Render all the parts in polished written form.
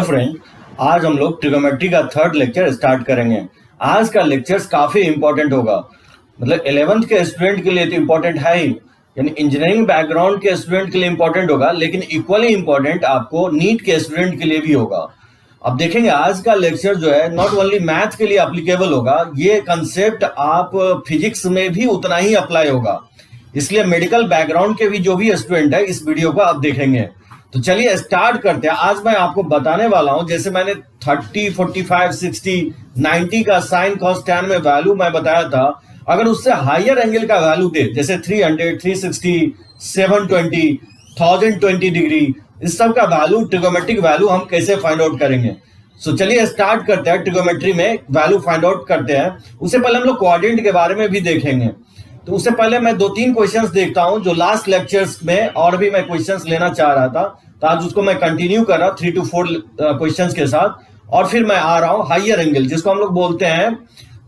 Friend, आज हम लोग ट्रिगोमेट्री का थर्ड लेक्चर स्टार्ट करेंगे। आज का लेक्चर काफी इंपॉर्टेंट होगा। मतलब 11th के स्टूडेंट के लिए तो इम्पोर्टेंट है ही, यानी इंजीनियरिंग बैकग्राउंड के स्टूडेंट के लिए इम्पोर्टेंट होगा, लेकिन इक्वली इम्पोर्टेंट आपको नीट के स्टूडेंट के लिए भी होगा। अब देखेंगे आज का लेक्चर जो है नॉट ओनली मैथ के लिए अप्लीकेबल होगा, ये कंसेप्ट आप फिजिक्स में भी उतना ही अप्लाई होगा। इसलिए मेडिकल बैकग्राउंड के भी जो भी स्टूडेंट है इस वीडियो को आप देखेंगे। तो चलिए स्टार्ट करते हैं। आज मैं आपको बताने वाला हूं, जैसे मैंने 30, 45, 60, 90 का साइन कॉस टैन में वैल्यू मैं बताया था, अगर उससे हायर एंगल का वैल्यू दे, जैसे 300, 360, 720, 1020 डिग्री, इस सब का वैल्यू ट्रिगोमेट्रिक वैल्यू हम कैसे फाइंड आउट करेंगे। सो चलिए स्टार्ट करते हैं। ट्रिगोमेट्री में वैल्यू फाइंड आउट करते हैं। उससे पहले हम लोग कोऑर्डिनेट के बारे में भी देखेंगे। तो उससे पहले मैं 2-3 क्वेश्चंस देखता हूं जो लास्ट लेक्चर्स में और भी मैं क्वेश्चंस लेना चाह रहा था, तो आज उसको मैं कंटिन्यू कर रहा हूं 3 to 4 क्वेश्चंस के साथ। और फिर मैं आ रहा हूं हायर एंगल, जिसको हम लोग बोलते हैं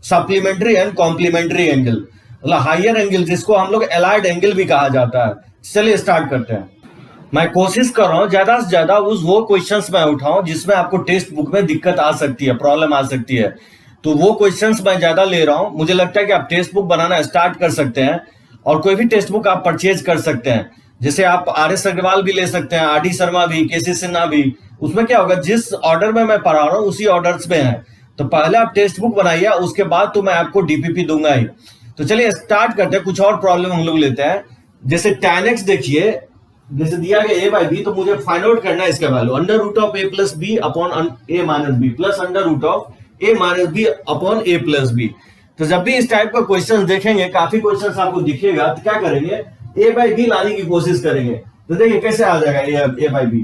सप्लीमेंट्री एंड कॉम्प्लीमेंट्री एंगल, मतलब हायर एंगल जिसको हम लोग एलाइड एंगल भी कहा जाता है। चलिए स्टार्ट करते हैं। मैं कोशिश कर रहा हूं ज्यादा से ज्यादा वो क्वेश्चंस मैं उठाऊं जिसमें आपको टेक्स्ट बुक में दिक्कत आ सकती है, प्रॉब्लम आ सकती है, तो वो क्वेश्चंस मैं ज्यादा ले रहा हूं। मुझे लगता है कि आप टेक्स्ट बुक बनाना स्टार्ट कर सकते हैं और कोई भी टेक्स्ट बुक आप परचेज कर सकते हैं। जैसे आप RS अग्रवाल भी ले सकते हैं, RD शर्मा भी, KC सिन्हा भी। उसमें क्या होगा, जिस ऑर्डर में मैं पढ़ा रहा हूँ उसी ऑर्डर्स में है, तो पहले आप टेक्स्ट बुक बनाइए, उसके बाद तो मैं आपको DPP दूंगा ही। तो चलिए स्टार्ट करते हैं। कुछ और प्रॉब्लम हम लोग लेते हैं। जैसे tan x देखिए, जैसे दिया गया a/b, तो मुझे फाइंड आउट करना है इसका value √a + b upon a - b plus √a - b upon a + b। तो जब भी इस टाइप का क्वेश्चन देखेंगे, काफी क्वेश्चन आपको दिखेगा, तो क्या करेंगे, a/b लाने की कोशिश करेंगे। तो देखिए कैसे आ जाएगा a/b।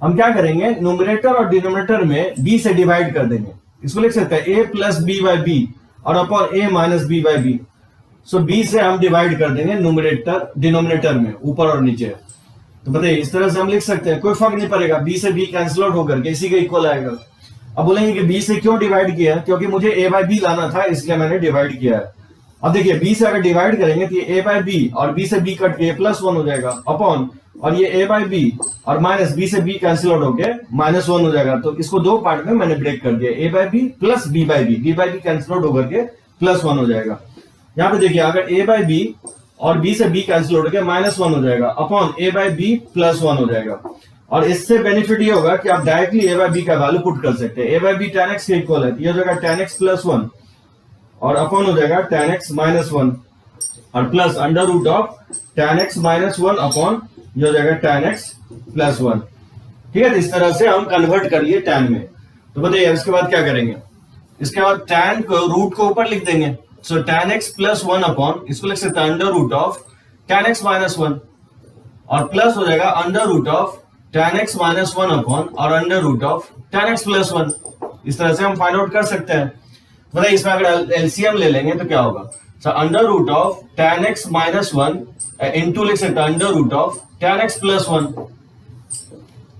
हम क्या करेंगे, न्यूमरेटर और डिनोमिनेटर में b से डिवाइड कर देंगे। इसको लिख सकते हैं a + b/b और upon a - b/b। So b से हम डिवाइड कर देंगे न्यूमरेटर डिनोमिनेटर में, ऊपर और नीचे। तो बताइए इस तरह से हम लिख सकते हैं, कोई फर्क नहीं पड़ेगा, b से b कैंसिल आउट होकर के इसी का इक्वल आएगा। अब बोलेंगे कि b से क्यों डिवाइड किया है, क्योंकि मुझे a/b लाना था, इसलिए मैंने डिवाइड किया है। अब देखिए b से अगर डिवाइड करेंगे तो ये a/b और b से b कट के +1 हो जाएगा अपॉन, और ये a/b और माइनस b से b कैंसिल आउट होके -1 हो जाएगा। तो इसको दो पार्ट में मैंने ब्रेक कर दिया, a/b plus b/b cancel out होकर के +1 हो जाएगा। यहाँ पे देखिए अगर a/b और b से b कैंसिल आउट होकर -1 हो जाएगा अपॉन a/b +1 हो जाएगा। और इससे बेनिफिट ये होगा कि आप डायरेक्टली a/b का वैल्यू पुट कर सकते हैं। a/b tan x के इक्वल है, ये हो जाएगा tan x +1 और अपॉन हो जाएगा tan x -1 और प्लस √tan x -1 अपॉन ये हो जाएगा tan x +1। ठीक है, तो इस तरह से हम कन्वर्ट कर लिए tan में। तो बताइए इसके बाद क्या करेंगे, इसके बाद tan को रूट को ऊपर लिख देंगे। सो tan x +1 अपॉन, इसको लिख सकते हैं √tan x -1 और प्लस हो जाएगा √tan x -1 अपॉन और √tan x +1। इस तरह से हम फाइंड आउट कर सकते हैं। बताइए इसमें अगर एलसीएम ले लेंगे तो क्या होगा, √tan x -1 इंटू लिख सकते हैं √tan x +1।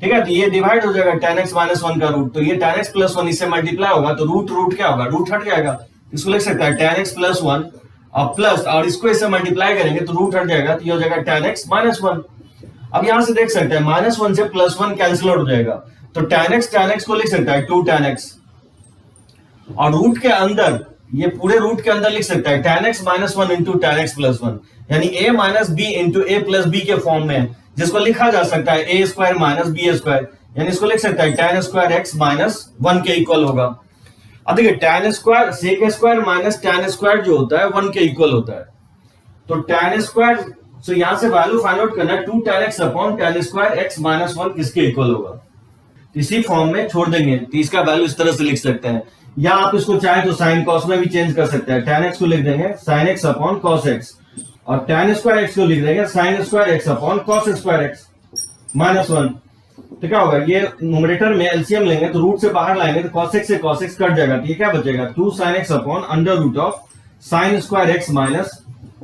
ठीक है, तो ये डिवाइड हो जाएगा tan x -1 का रूट, तो ये tan x +1 इससे मल्टीप्लाई होगा, तो रूट क्या होगा, रूट हट जाएगा। इसको लिख सकता है tan x +1 और प्लस, और इसको इससे मल्टीप्लाई करेंगे तो रूट हट जाएगा, तो ये हो जाएगा tan x -1। अब यहां से देख सकते हैं -1 से +1 कैंसिल आउट हो जाएगा, तो tan x को लिख सकता है 2 tan x, और रूट के अंदर, ये पूरे रूट के अंदर लिख सकता है tan x -1 into tan x +1, यानी a - b into a + b के फॉर्म में, जिसको लिखा जा सकता है a² - b², यानी इसको लिख सकता है tan² x -1 के इक्वल होगा। अब देखिए tan² sec² - tan² जो होता है 1 के इक्वल होता है, तो tan², सो यहां से वैल्यू फाइंड आउट करना है 2 tan x upon tan² x -1 किसके इक्वल होगा, इसी फॉर्म में छोड़ देंगे, तो इसका वैल्यू इस तरह से लिख सकते हैं। या आप इसको चाहे तो साइन कॉस में भी चेंज कर सकते हैं। tan x को लिख देंगे sin x upon cos x और tan² x को लिख देंगे sin² x upon cos² x -1। तो क्या होगा, ये न्यूमरेटर में एलसीएम लेंगे तो रूट से बाहर लाएंगे तो cos x से cos x कट जाएगा, तो ये क्या बचेगा 2 sin x upon √sin² x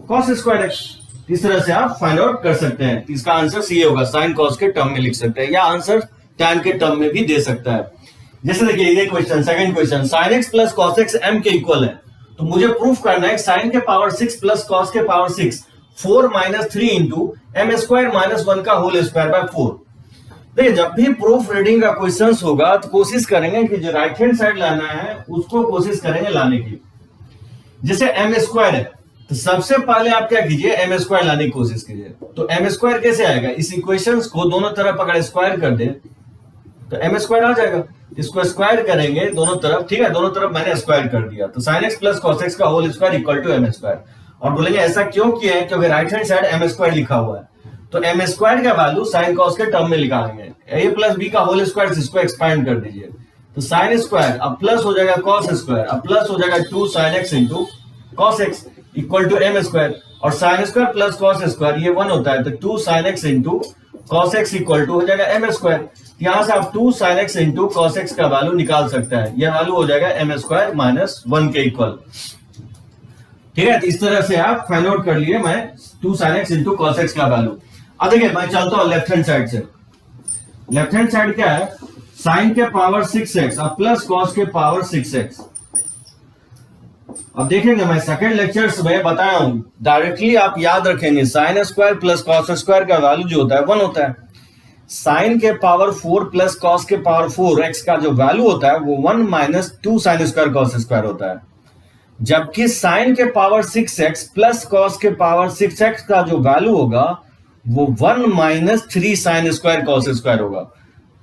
cos² x। इस तरह से आप फाइंड आउट कर सकते हैं। इसका आंसर सी होगा, साइन कॉस के टर्म में लिख सकते हैं, या आंसर tan के टर्म में भी दे सकता है। जैसे देखिए ये question, second question, sin x + cos x m के इक्वल है, तो मुझे प्रूफ करना है sin के पावर 6 + cos के पावर 6 4 - 3 इंटू m² - 1 का होल स्क्वायर बाय 4। देखिए जब भी प्रूफ रीडिंग का क्वेश्चंस होगा तो कोशिश करेंगे कि जो राइट हैंड साइड लाना है उसको कोशिश करेंगे लाने की। जैसे एम स्क्वायर है तो सबसे पहले आप क्या कीजिए, एम स्क्वायर लाने की कोशिश कीजिए। तो एम स्क्वायर कैसे आएगा, इस इक्वेशंस को दोनों तरफ अगर स्क्वायर कर दे तो एम स्क्वायर आ जाएगा। इसको स्क्वायर करेंगे दोनों तरफ, ठीक है, दोनों तरफ मैंने स्क्वायर कर दिया तो sin x plus cos x का whole square equal to m square. और बोलेंगे ऐसा क्यों किया है, क्योंकि right hand side m square लिखा हुआ है तो एम स्क्वायर का वैल्यू साइन कॉस के टर्म में निकालेंगे। a प्लस बी का होल स्क्वायर, इसको एक्सपैंड कर दीजिए तो साइन स्क्वायर अब प्लस हो जाएगा कॉस स्क्वायर, अब प्लस हो जाएगा 2 sin x into cos x equal to m square. और sine square plus cos square ये 1 होता है तो 2 sin x into cos x equal to हो जाएगा एम स्क्वायर। यहां से आप 2 sin x into cos x का वैल्यू निकाल सकते हैं, यह वैल्यू हो जाएगा एम स्क्वायर माइनस 1 के इक्वल। ठीक है, तो इस तरह से आप फाइंड आउट कर लिए मैं 2 sin x into cos x का वैल्यू। अब देखिए मैं चलता हूं लेफ्ट हैंड साइड से। लेफ्ट हैंड साइड क्या है, साइन के पावर 6x और प्लस कॉस के पावर 6x। अब देखेंगे मैं सेकेंड लेक्चर्स में बताया हूं, डायरेक्टली आप याद रखेंगे sign square plus cos square का वैल्यू जो होता है 1 होता है। साइन के पावर 4 प्लस कॉस के पावर 4x का जो वैल्यू होता है वो 1 minus 2 sine square cos square होता है। जबकि साइन के पावर 6x प्लस कॉस के पावर 6x का जो वैल्यू होगा वो 1 minus 3 sine square cos square होगा।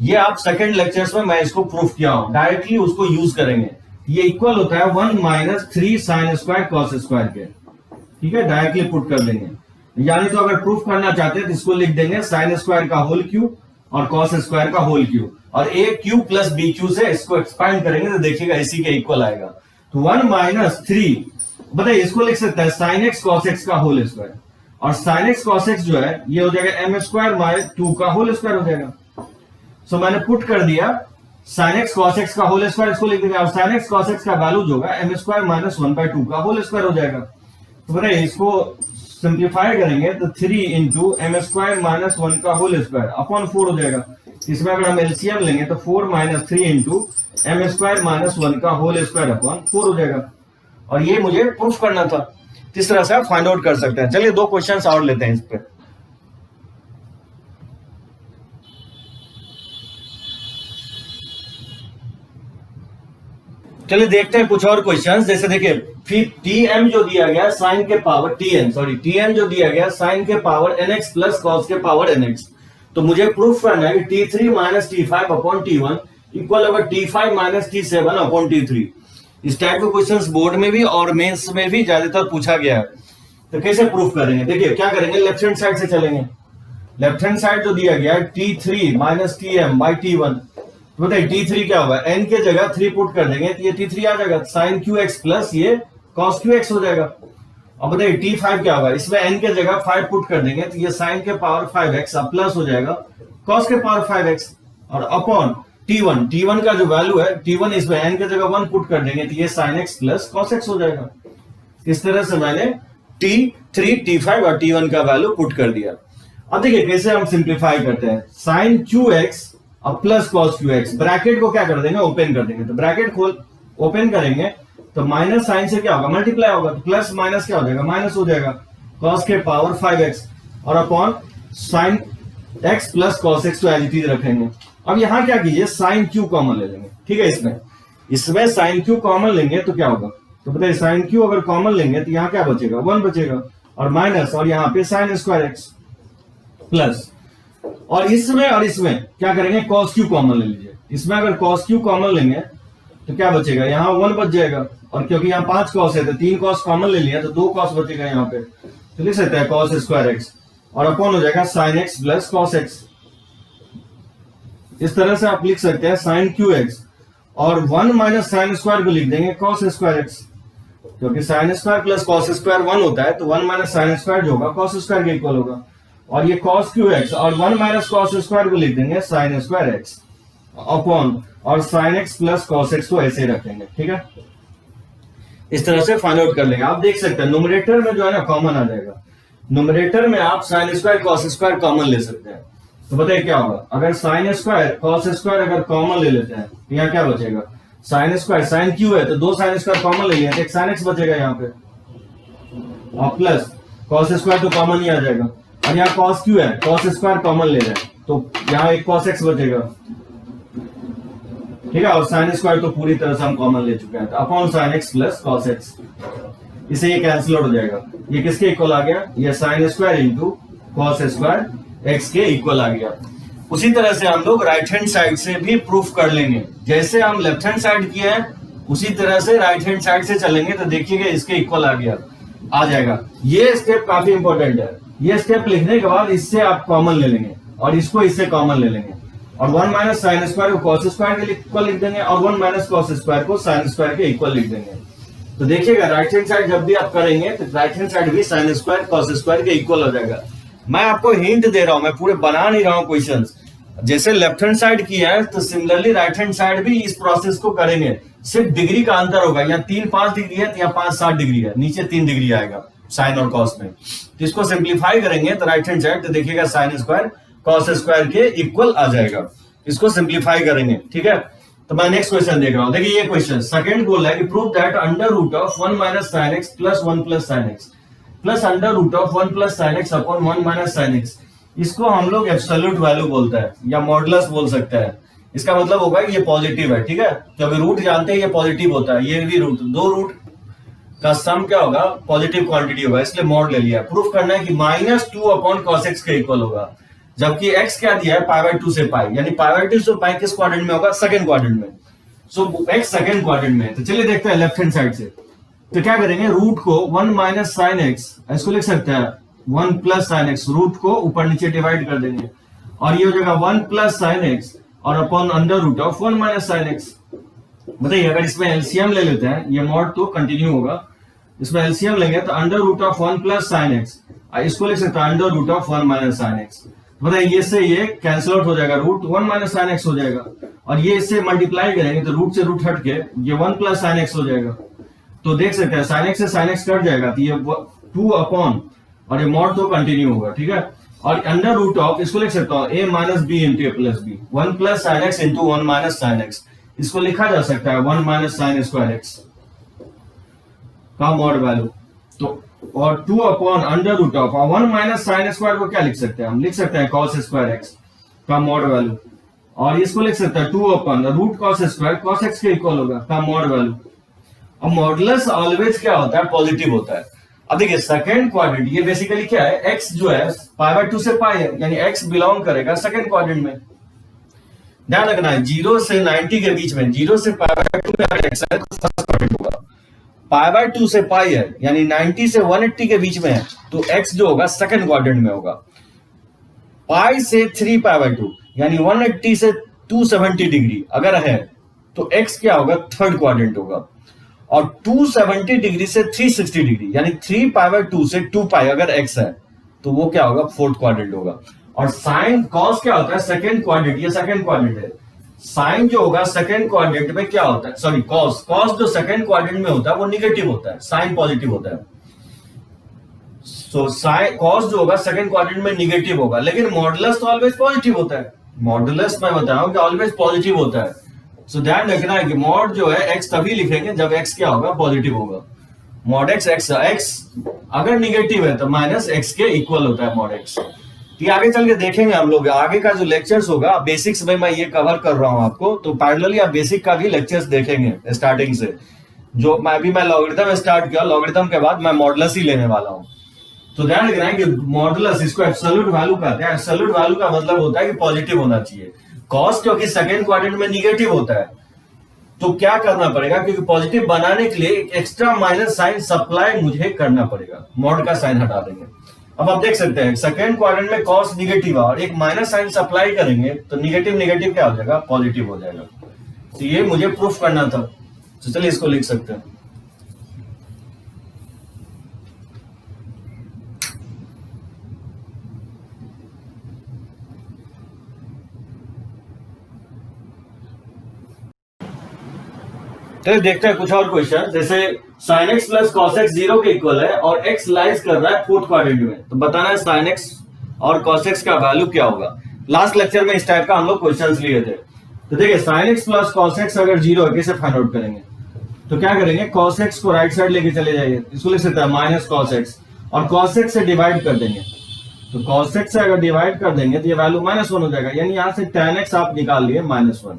ये आप सेकेंड लेक्चर्स में मैं इसको प्रूफ किया हूं, डायरेक्टली उसको यूज करेंगे। ये इक्वल होता है 1 minus 3 sine square cos square के, ठीक है, डायरेक्टली पुट कर देंगे। यानी तो अगर प्रूफ करना चाहते हैं तो इसको लिख देंगे साइन स्क्वायर का होल क्यूब और कॉस स्क्वायर का होल क्यूब और ए क्यूब प्लस बी क्यूब से इसको एक्सपांड करेंगे तो देखिएगा इसी के इक्वल आएगा। तो 1 माइनस 3 बताइए इसको लिख सकते हैं साइन एक्स कॉस एक्स का होल स्क्वायर और साइन एक्स कॉस एक्स जो है ये हो जाएगा एम स्क्वायर माइनस 2 का होल स्क्वायर हो जाएगा। सो मैंने पुट कर दिया साइन एक्स कॉस एक्स का होल स्क्वायर, इसको लिख देंगे और साइन एक्स कॉस एक्स का वैल्यू जो होगा एम स्क्वायर माइनस 1/2 का होल स्क्वायर हो जाएगा। तो बताइए इसको सिंप्लीफाई करेंगे तो 3 इंटू एम स्क्वायर माइनस 1 का होल स्क्वायर अपॉन 4 हो जाएगा। इसमें अगर हम एलसीएम लेंगे तो 4 minus 3 into m square minus 1 का होल स्क्वायर अपॉन 4 हो जाएगा। और ये मुझे प्रूफ करना था, इस तरह से आप फाइंड आउट कर सकते हैं। चलिए 2 क्वेश्चंस और लेते हैं इस पे। चलिए देखते हैं कुछ और क्वेश्चंस। जैसे देखिए फिर टीएम जो दिया गया साइन के पावर टीएम जो दिया गया साइन के पावर एनएक्स प्लस कॉस के पावर एनएक्स। तो मुझे प्रूफ करना है कि T3 minus T5 upon T1 equal होगा T5 minus T7 upon T3। इस टाइप के क्वेश्चंस बोर्ड में भी और मेंस में भी ज्यादातर पूछा गया है। तो कैसे प्रूफ करेंगे, देखिए क्या करेंगे, लेफ्ट हैंड साइड से चलेंगे। लेफ्ट हैंड साइड जो दिया गया है T3 minus Tm by T1, तो बताइए T3 क्या होगा, n के जगह 3 पुट कर देंगे तो ये T3 आ जाएगा, साइन क्यू एक्स प्लस ये कॉस क्यू एक्स हो जाएगा। अब बताइए T5 क्या होगा, इसमें n के जगह 5 पुट कर देंगे तो ये साइन के पावर 5x अब प्लस हो जाएगा कॉस के पावर 5x और अपॉन T1 का जो वैल्यू है T1 इसमें n के जगह 1 पुट कर देंगे तो ये sine x plus cos x हो जाएगा। इस तरह से मैंने T3, T5 और T1 का वैल्यू पुट कर दिया। अब देखिए कैसे हम सिंप्लीफाई करते हैं, साइन क्यू एक्स अब plus cos Q x, bracket को क्या कर देंगे, ओपन कर देंगे। तो ब्रैकेट खोल ओपन करेंगे तो माइनस साइन से क्या होगा, मल्टीप्लाई होगा, तो प्लस माइनस क्या हो जाएगा, माइनस हो जाएगा कॉस के पावर 5x और upon sine x plus cos x, तो एज इट इज रखेंगे। अब यहां क्या कीजिए, साइन क्यू कॉमन ले लेंगे, ठीक है। इसमें साइन क्यू कॉमन लेंगे तो क्या होगा, तो बताइए साइन क्यू अगर कॉमन लेंगे तो यहाँ क्या बचेगा, 1 बचेगा और माइनस और यहाँ पे साइन स्क्वायर एक्स प्लस, और इसमें क्या करेंगे, कॉस क्यू कॉमन ले लीजिए। इसमें अगर कॉस क्यू कॉमन लेंगे तो क्या बचेगा, यहाँ 1 बच जाएगा और क्योंकि यहाँ 5 कॉस है तो 3 कॉस कॉमन ले लिया तो 2 कॉस बचेगा यहाँ पे, तो लिख सकते हैं कॉस स्क्वायर एक्स और अपॉन हो जाएगा sign x plus cos x. इस तरह से आप लिख सकते हैं साइन क्यू एक्स और 1 माइनस साइन स्क्वायर को लिख देंगे कॉस स्क्वायर एक्स, क्योंकि sign square plus cos square 1 होता है तो 1 माइनस साइन स्क्वायर जो होगा कॉस स्क्वायर के इक्वल होगा। और ये cos क्यू एक्स और 1 माइनस कॉस स्क्वायर को लिख देंगे साइन स्क्वायर एक्स अपॉन और sign x plus cos x को ऐसे रखेंगे, ठीक है। इस तरह से फाइंड आउट कर लेंगे। आप देख सकते हैं न्यूमरेटर में जो है ना कॉमन आ जाएगा, न्यूमरेटर में आप sine square cos square common ले सकते हैं। तो बताइए क्या होगा, अगर साइन स्क्वायर कॉस स्क्वायर अगर कॉमन ले लेते हैं तो यहाँ क्या बचेगा, साइन स्क्वायर साइन क्यू है तो 2 साइन स्क्वायर कॉमन ले लिया तो एक साइन एक्स बचेगा यहाँ पे और प्लस कॉस स्क्वायर तो कॉमन ही आ जाएगा और यहाँ cos क्यू है, cos स्क्वायर कॉमन ले रहे हैं तो यहाँ एक cos x बचेगा, ठीक है, और साइन स्क्वायर तो पूरी तरह से हम कॉमन ले चुके हैं, upon sine x plus cos x, इसे ये कैंसिल हो जाएगा, ये किसके इक्वल आ गया, ये sine square into cos square x के इक्वल आ गया। उसी तरह से हम लोग राइट हैंड साइड से भी प्रूफ कर लेंगे, जैसे हम लेफ्ट हैंड साइड किए हैं उसी तरह से राइट हैंड साइड से चलेंगे, तो देखिएगा इसके इक्वल आ गया, आ जाएगा। ये स्टेप काफी इंपॉर्टेंट है, ये स्टेप लिखने के बाद इससे आप कॉमन ले लेंगे और इसको इससे कॉमन ले लेंगे, और 1 माइनस साइन स्क्वायर को कॉस स्क्वायर के इक्वल लिख देंगे और 1 माइनस कॉस स्क्वायर को साइन स्क्वायर के इक्वल लिख देंगे। तो देखिएगा राइट हैंड साइड जब भी आप करेंगे तो राइट हैंड साइड भी साइन स्क्वायर कॉस स्क्वायर के इक्वल हो जाएगा। मैं आपको हिंट दे रहा हूं, मैं पूरे बना नहीं रहा हूं क्वेश्चंस, जैसे लेफ्ट हैंड साइड किया है तो सिमिलरली राइट हैंड साइड भी इस प्रोसेस को करेंगे, सिर्फ डिग्री का अंतर होगा, यहाँ 3-5 डिग्री है, यहाँ 5-7 डिग्री है, नीचे 3 डिग्री आएगा साइन और कॉस में। तो इसको सिंप्लीफाई करेंगे तो राइट हैंड साइड तो देखिएगा साइन स्क्वायर कॉस स्क्वायर के इक्वल आ जाएगा, इसको सिंप्लीफाई करेंगे, ठीक है। तो मैं नेक्स्ट क्वेश्चन देख रहा हूं, देखिए ये क्वेश्चन सेकंड बोल है कि prove that under root of 1 minus sine x plus 1 plus sine x plus under root of 1 plus sine x upon 1 minus sine x, इसको हम लोग एब्सोल्यूट वैल्यू बोलते हैं या मॉडुलस बोल सकते हैं। इसका मतलब होगा कि ये पॉजिटिव है, ठीक है, क्योंकि रूट जानते हैं ये पॉजिटिव होता है, ये भी रूट, दो रूट का सम क्या होगा, पॉजिटिव क्वांटिटी होगा, इसलिए मॉड ले लिया। प्रूफ करना है कि -2 अपॉन कॉस एक्स के इक्वल होगा, जबकि x क्या दिया है π/2 से पाई, यानी π/2 से पाई किस क्वाड्रेंट में होगा, सेकंड क्वाड्रेंट में। सो x सेकंड क्वाड्रेंट में। तो चलिए देखते हैं लेफ्ट हैंड साइड से, तो क्या करेंगे, रूट को 1 माइनस साइन एक्स, इसको लिख सकते हैं 1 प्लस साइन एक्स, रूट को ऊपर नीचे डिवाइड कर देंगे और ये हो जाएगा 1 प्लस साइन एक्स और upon under root of 1 minus sine x. बताइए अगर इसमें एलसीएम ले लेते हैं, ये मॉड तो कंटिन्यू होगा, इसमें एलसीएम लेंगे तो under root of 1 plus sine x, इसको लिख सकते हैं under root of 1 minus sine x. बताइए ये से ये कैंसिल आउट हो जाएगा, रूट 1 माइनस साइन एक्स हो जाएगा, और ये इससे मल्टीप्लाई करेंगे तो रूट से रूट हट के ये 1 प्लस साइन एक्स हो जाएगा। तो देख सकते हैं साइन एक्स से साइन एक्स कट जाएगा, तो ये 2 अपॉन और ये मॉड तो कंटिन्यू होगा, ठीक है। और अंडर रूट ऑफ, इसको लिख सकता हूँ a minus b into a plus b, 1 plus sine x into 1 minus sine x, इसको लिखा जा सकता है 1 माइनस साइन स्क्वायर एक्स का मॉड वैल्यू। तो और 2 upon under root of 1 minus sine square को क्या लिख सकते हैं, हम लिख सकते हैं कॉस स्क्वायर एक्स का मॉड वैल्यू, और इसको लिख सकते हैं 2 upon root cos square cos x के इक्वल होगा का मॉड वैल्यू। और मॉडुलस ऑलवेज क्या होता है, पॉजिटिव होता है। अब देखिए सेकंड क्वाड्रेंट, ये बेसिकली क्या है, x जो है π/2 से पाई है, यानी x बिलोंग करेगा सेकंड क्वाड्रेंट में। ध्यान रखना है 0 से 90 के बीच में, 0 से π/2 में अगर x है तो फर्स्ट क्वाड्रेंट होगा, π/2 से पाई है यानी 90 से 180 के बीच में है, तो x जो होगा सेकंड क्वाड्रेंट में होगा। पाई से 3π/2 यानी 180 से 270 डिग्री अगर है तो x क्या होगा, थर्ड क्वाड्रेंट होगा। और 270 डिग्री से 360 डिग्री यानी 3π/2 से 2π अगर x है तो वो क्या होगा, फोर्थ क्वाड्रेंट होगा। और साइन कॉस क्या होता है, सेकंड क्वाड्रेंट, ये सेकंड क्वाड्रेंट है। साइन जो होगा सेकंड क्वाड्रेंट में क्या होता है, सॉरी कॉस, कॉस जो सेकंड क्वाड्रेंट में होता है वो निगेटिव होता है, साइन पॉजिटिव होता है। सो साइन कॉस जो होगा सेकंड क्वाड्रेंट में निगेटिव होगा, लेकिन मॉडुलस तो ऑलवेज पॉजिटिव होता है। मॉडुलस मैं बता रहा हूं कि ऑलवेज पॉजिटिव होता है। सो ध्यान रखना है कि मॉड जो है x तभी लिखेंगे जब x क्या होगा, पॉजिटिव होगा। मॉड x अगर निगेटिव है तो माइनस x के इक्वल होता है मॉड x। तो आगे चल के देखेंगे हम लोग, आगे का जो लेक्चर्स होगा बेसिक्स में मैं ये कवर कर रहा हूं आपको, तो पैरेलली आप बेसिक का भी लेक्चर्स देखेंगे स्टार्टिंग से। जो मैं लॉगरिथम स्टार्ट किया, लॉगरिथम के बाद मैं मॉडुलस ही लेने वाला हूं। तो ध्यान रखना है कि मॉडुलस, इसको एब्सोल्यूट वैल्यू कहते हैं। एब्सोल्यूट वैल्यू का मतलब होता है कि पॉजिटिव होना चाहिए। कॉस क्योंकि सेकंड क्वाड्रेंट में निगेटिव होता है, तो क्या करना पड़ेगा, क्योंकि पॉजिटिव बनाने के लिए एक एक्स्ट्रा माइनस साइन सप्लाई मुझे करना पड़ेगा, मॉड का साइन हटा देंगे। अब आप देख सकते हैं सेकंड क्वाड्रेंट में कॉस निगेटिव है और एक माइनस साइन सप्लाई करेंगे तो निगेटिव निगेटिव क्या हो जाएगा, पॉजिटिव हो जाएगा। तो ये मुझे प्रूफ करना था, तो चलिए इसको लिख सकते हैं। चलिए देखते हैं कुछ और क्वेश्चन, जैसे sin x plus cos x 0 के इक्वल है और x लाइज कर रहा है फोर्थ क्वाड्रेंट में, तो बताना है sin x और cos x का वैल्यू क्या होगा। लास्ट लेक्चर में इस टाइप का हम लोग क्वेश्चंस लिए थे। तो देखिए sin x plus cos x अगर 0 है, कैसे फाइंड आउट करेंगे, तो क्या करेंगे, cos x को राइट साइड लेके चले जाइए, इसको लिख सकते हैं माइनस cos x और cos x से डिवाइड कर देंगे। तो cos x से अगर डिवाइड कर देंगे तो ये वैल्यू -1 हो जाएगा, यानी यहाँ से tan x आप निकाल लिए -1,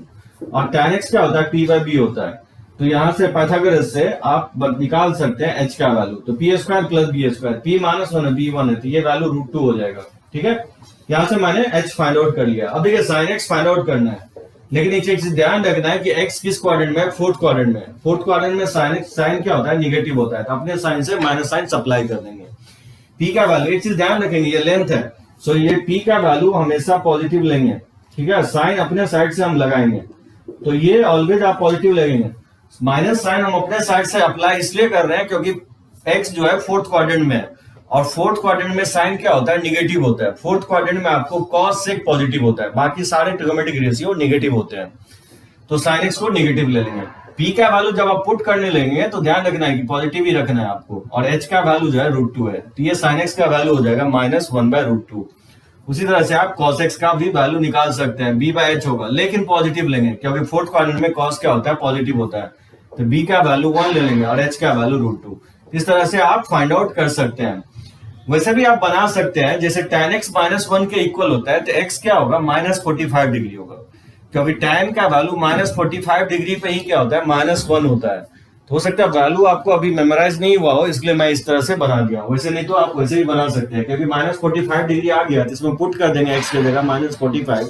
और tan x क्या होता है, p by b होता है। तो यहाँ से पाइथागोरस से आप निकाल सकते हैं h का वैल्यू, तो p square plus b square, p -1 है b 1 है, तो ये वैल्यू √2 हो जाएगा। ठीक है, यहाँ से मैंने h फाइंड आउट कर लिया। अब देखिए sin x फाइंड आउट करना है, लेकिन एक चीज ध्यान रखना है कि x किस क्वाड्रेंट में है, फोर्थ क्वाड्रेंट में। फोर्थ क्वाड्रेंट में साइन क्या होता है, निगेटिव होता है, तो अपने साइन से माइनस साइन सप्लाई कर देंगे। p का वैल्यू, एक चीज ध्यान रखेंगे, ये लेंथ है, सो ये p का वैल्यू हमेशा पॉजिटिव लेंगे। ठीक है, साइन अपने साइड से हम लगाएंगे, तो ये ऑलवेज आप पॉजिटिव लगेंगे। माइनस साइन हम अपने साइड से अप्लाई इसलिए कर रहे हैं क्योंकि x जो है फोर्थ क्वाड्रेंट में है, और फोर्थ क्वाड्रेंट में साइन क्या होता है, निगेटिव होता है। फोर्थ क्वाड्रेंट में आपको cos sec पॉजिटिव होता है, बाकी सारे ट्रिगोनोमेट्रिक रेशियो नेगेटिव होते हैं, तो sin x को नेगेटिव ले लेंगे। p का वैल्यू जब आप पुट करने लेंगे तो ध्यान रखना है कि पॉजिटिव ही रखना है आपको, और h का वैल्यू जो है √2 है, तो ये sin x का वैल्यू हो जाएगा -1/√2। उसी तरह से आप cos x का भी वैल्यू निकाल सकते हैं, b/h होगा, लेकिन पॉजिटिव लेंगे क्योंकि फोर्थ क्वाड्रेंट में cos क्या होता है, पॉजिटिव होता है, तो b का वैल्यू 1 ले लेंगे और h का वैल्यू √2। इस तरह से आप फाइंड आउट कर सकते हैं। वैसे भी आप बना सकते हैं, जैसे tan x -1 के इक्वल होता है, तो x क्या होगा, -45 डिग्री होगा, क्योंकि tan का वैल्यू -45 डिग्री पे ही क्या होता है, -1 होता है। तो हो सकता है वैल्यू आपको अभी मेमोराइज नहीं हुआ हो, इसलिए मैं इस तरह से बना दिया, वैसे नहीं तो आप वैसे ही बना सकते हैं, क्योंकि -45 डिग्री आ गया तो इसमें पुट कर देंगे x की जगह -45,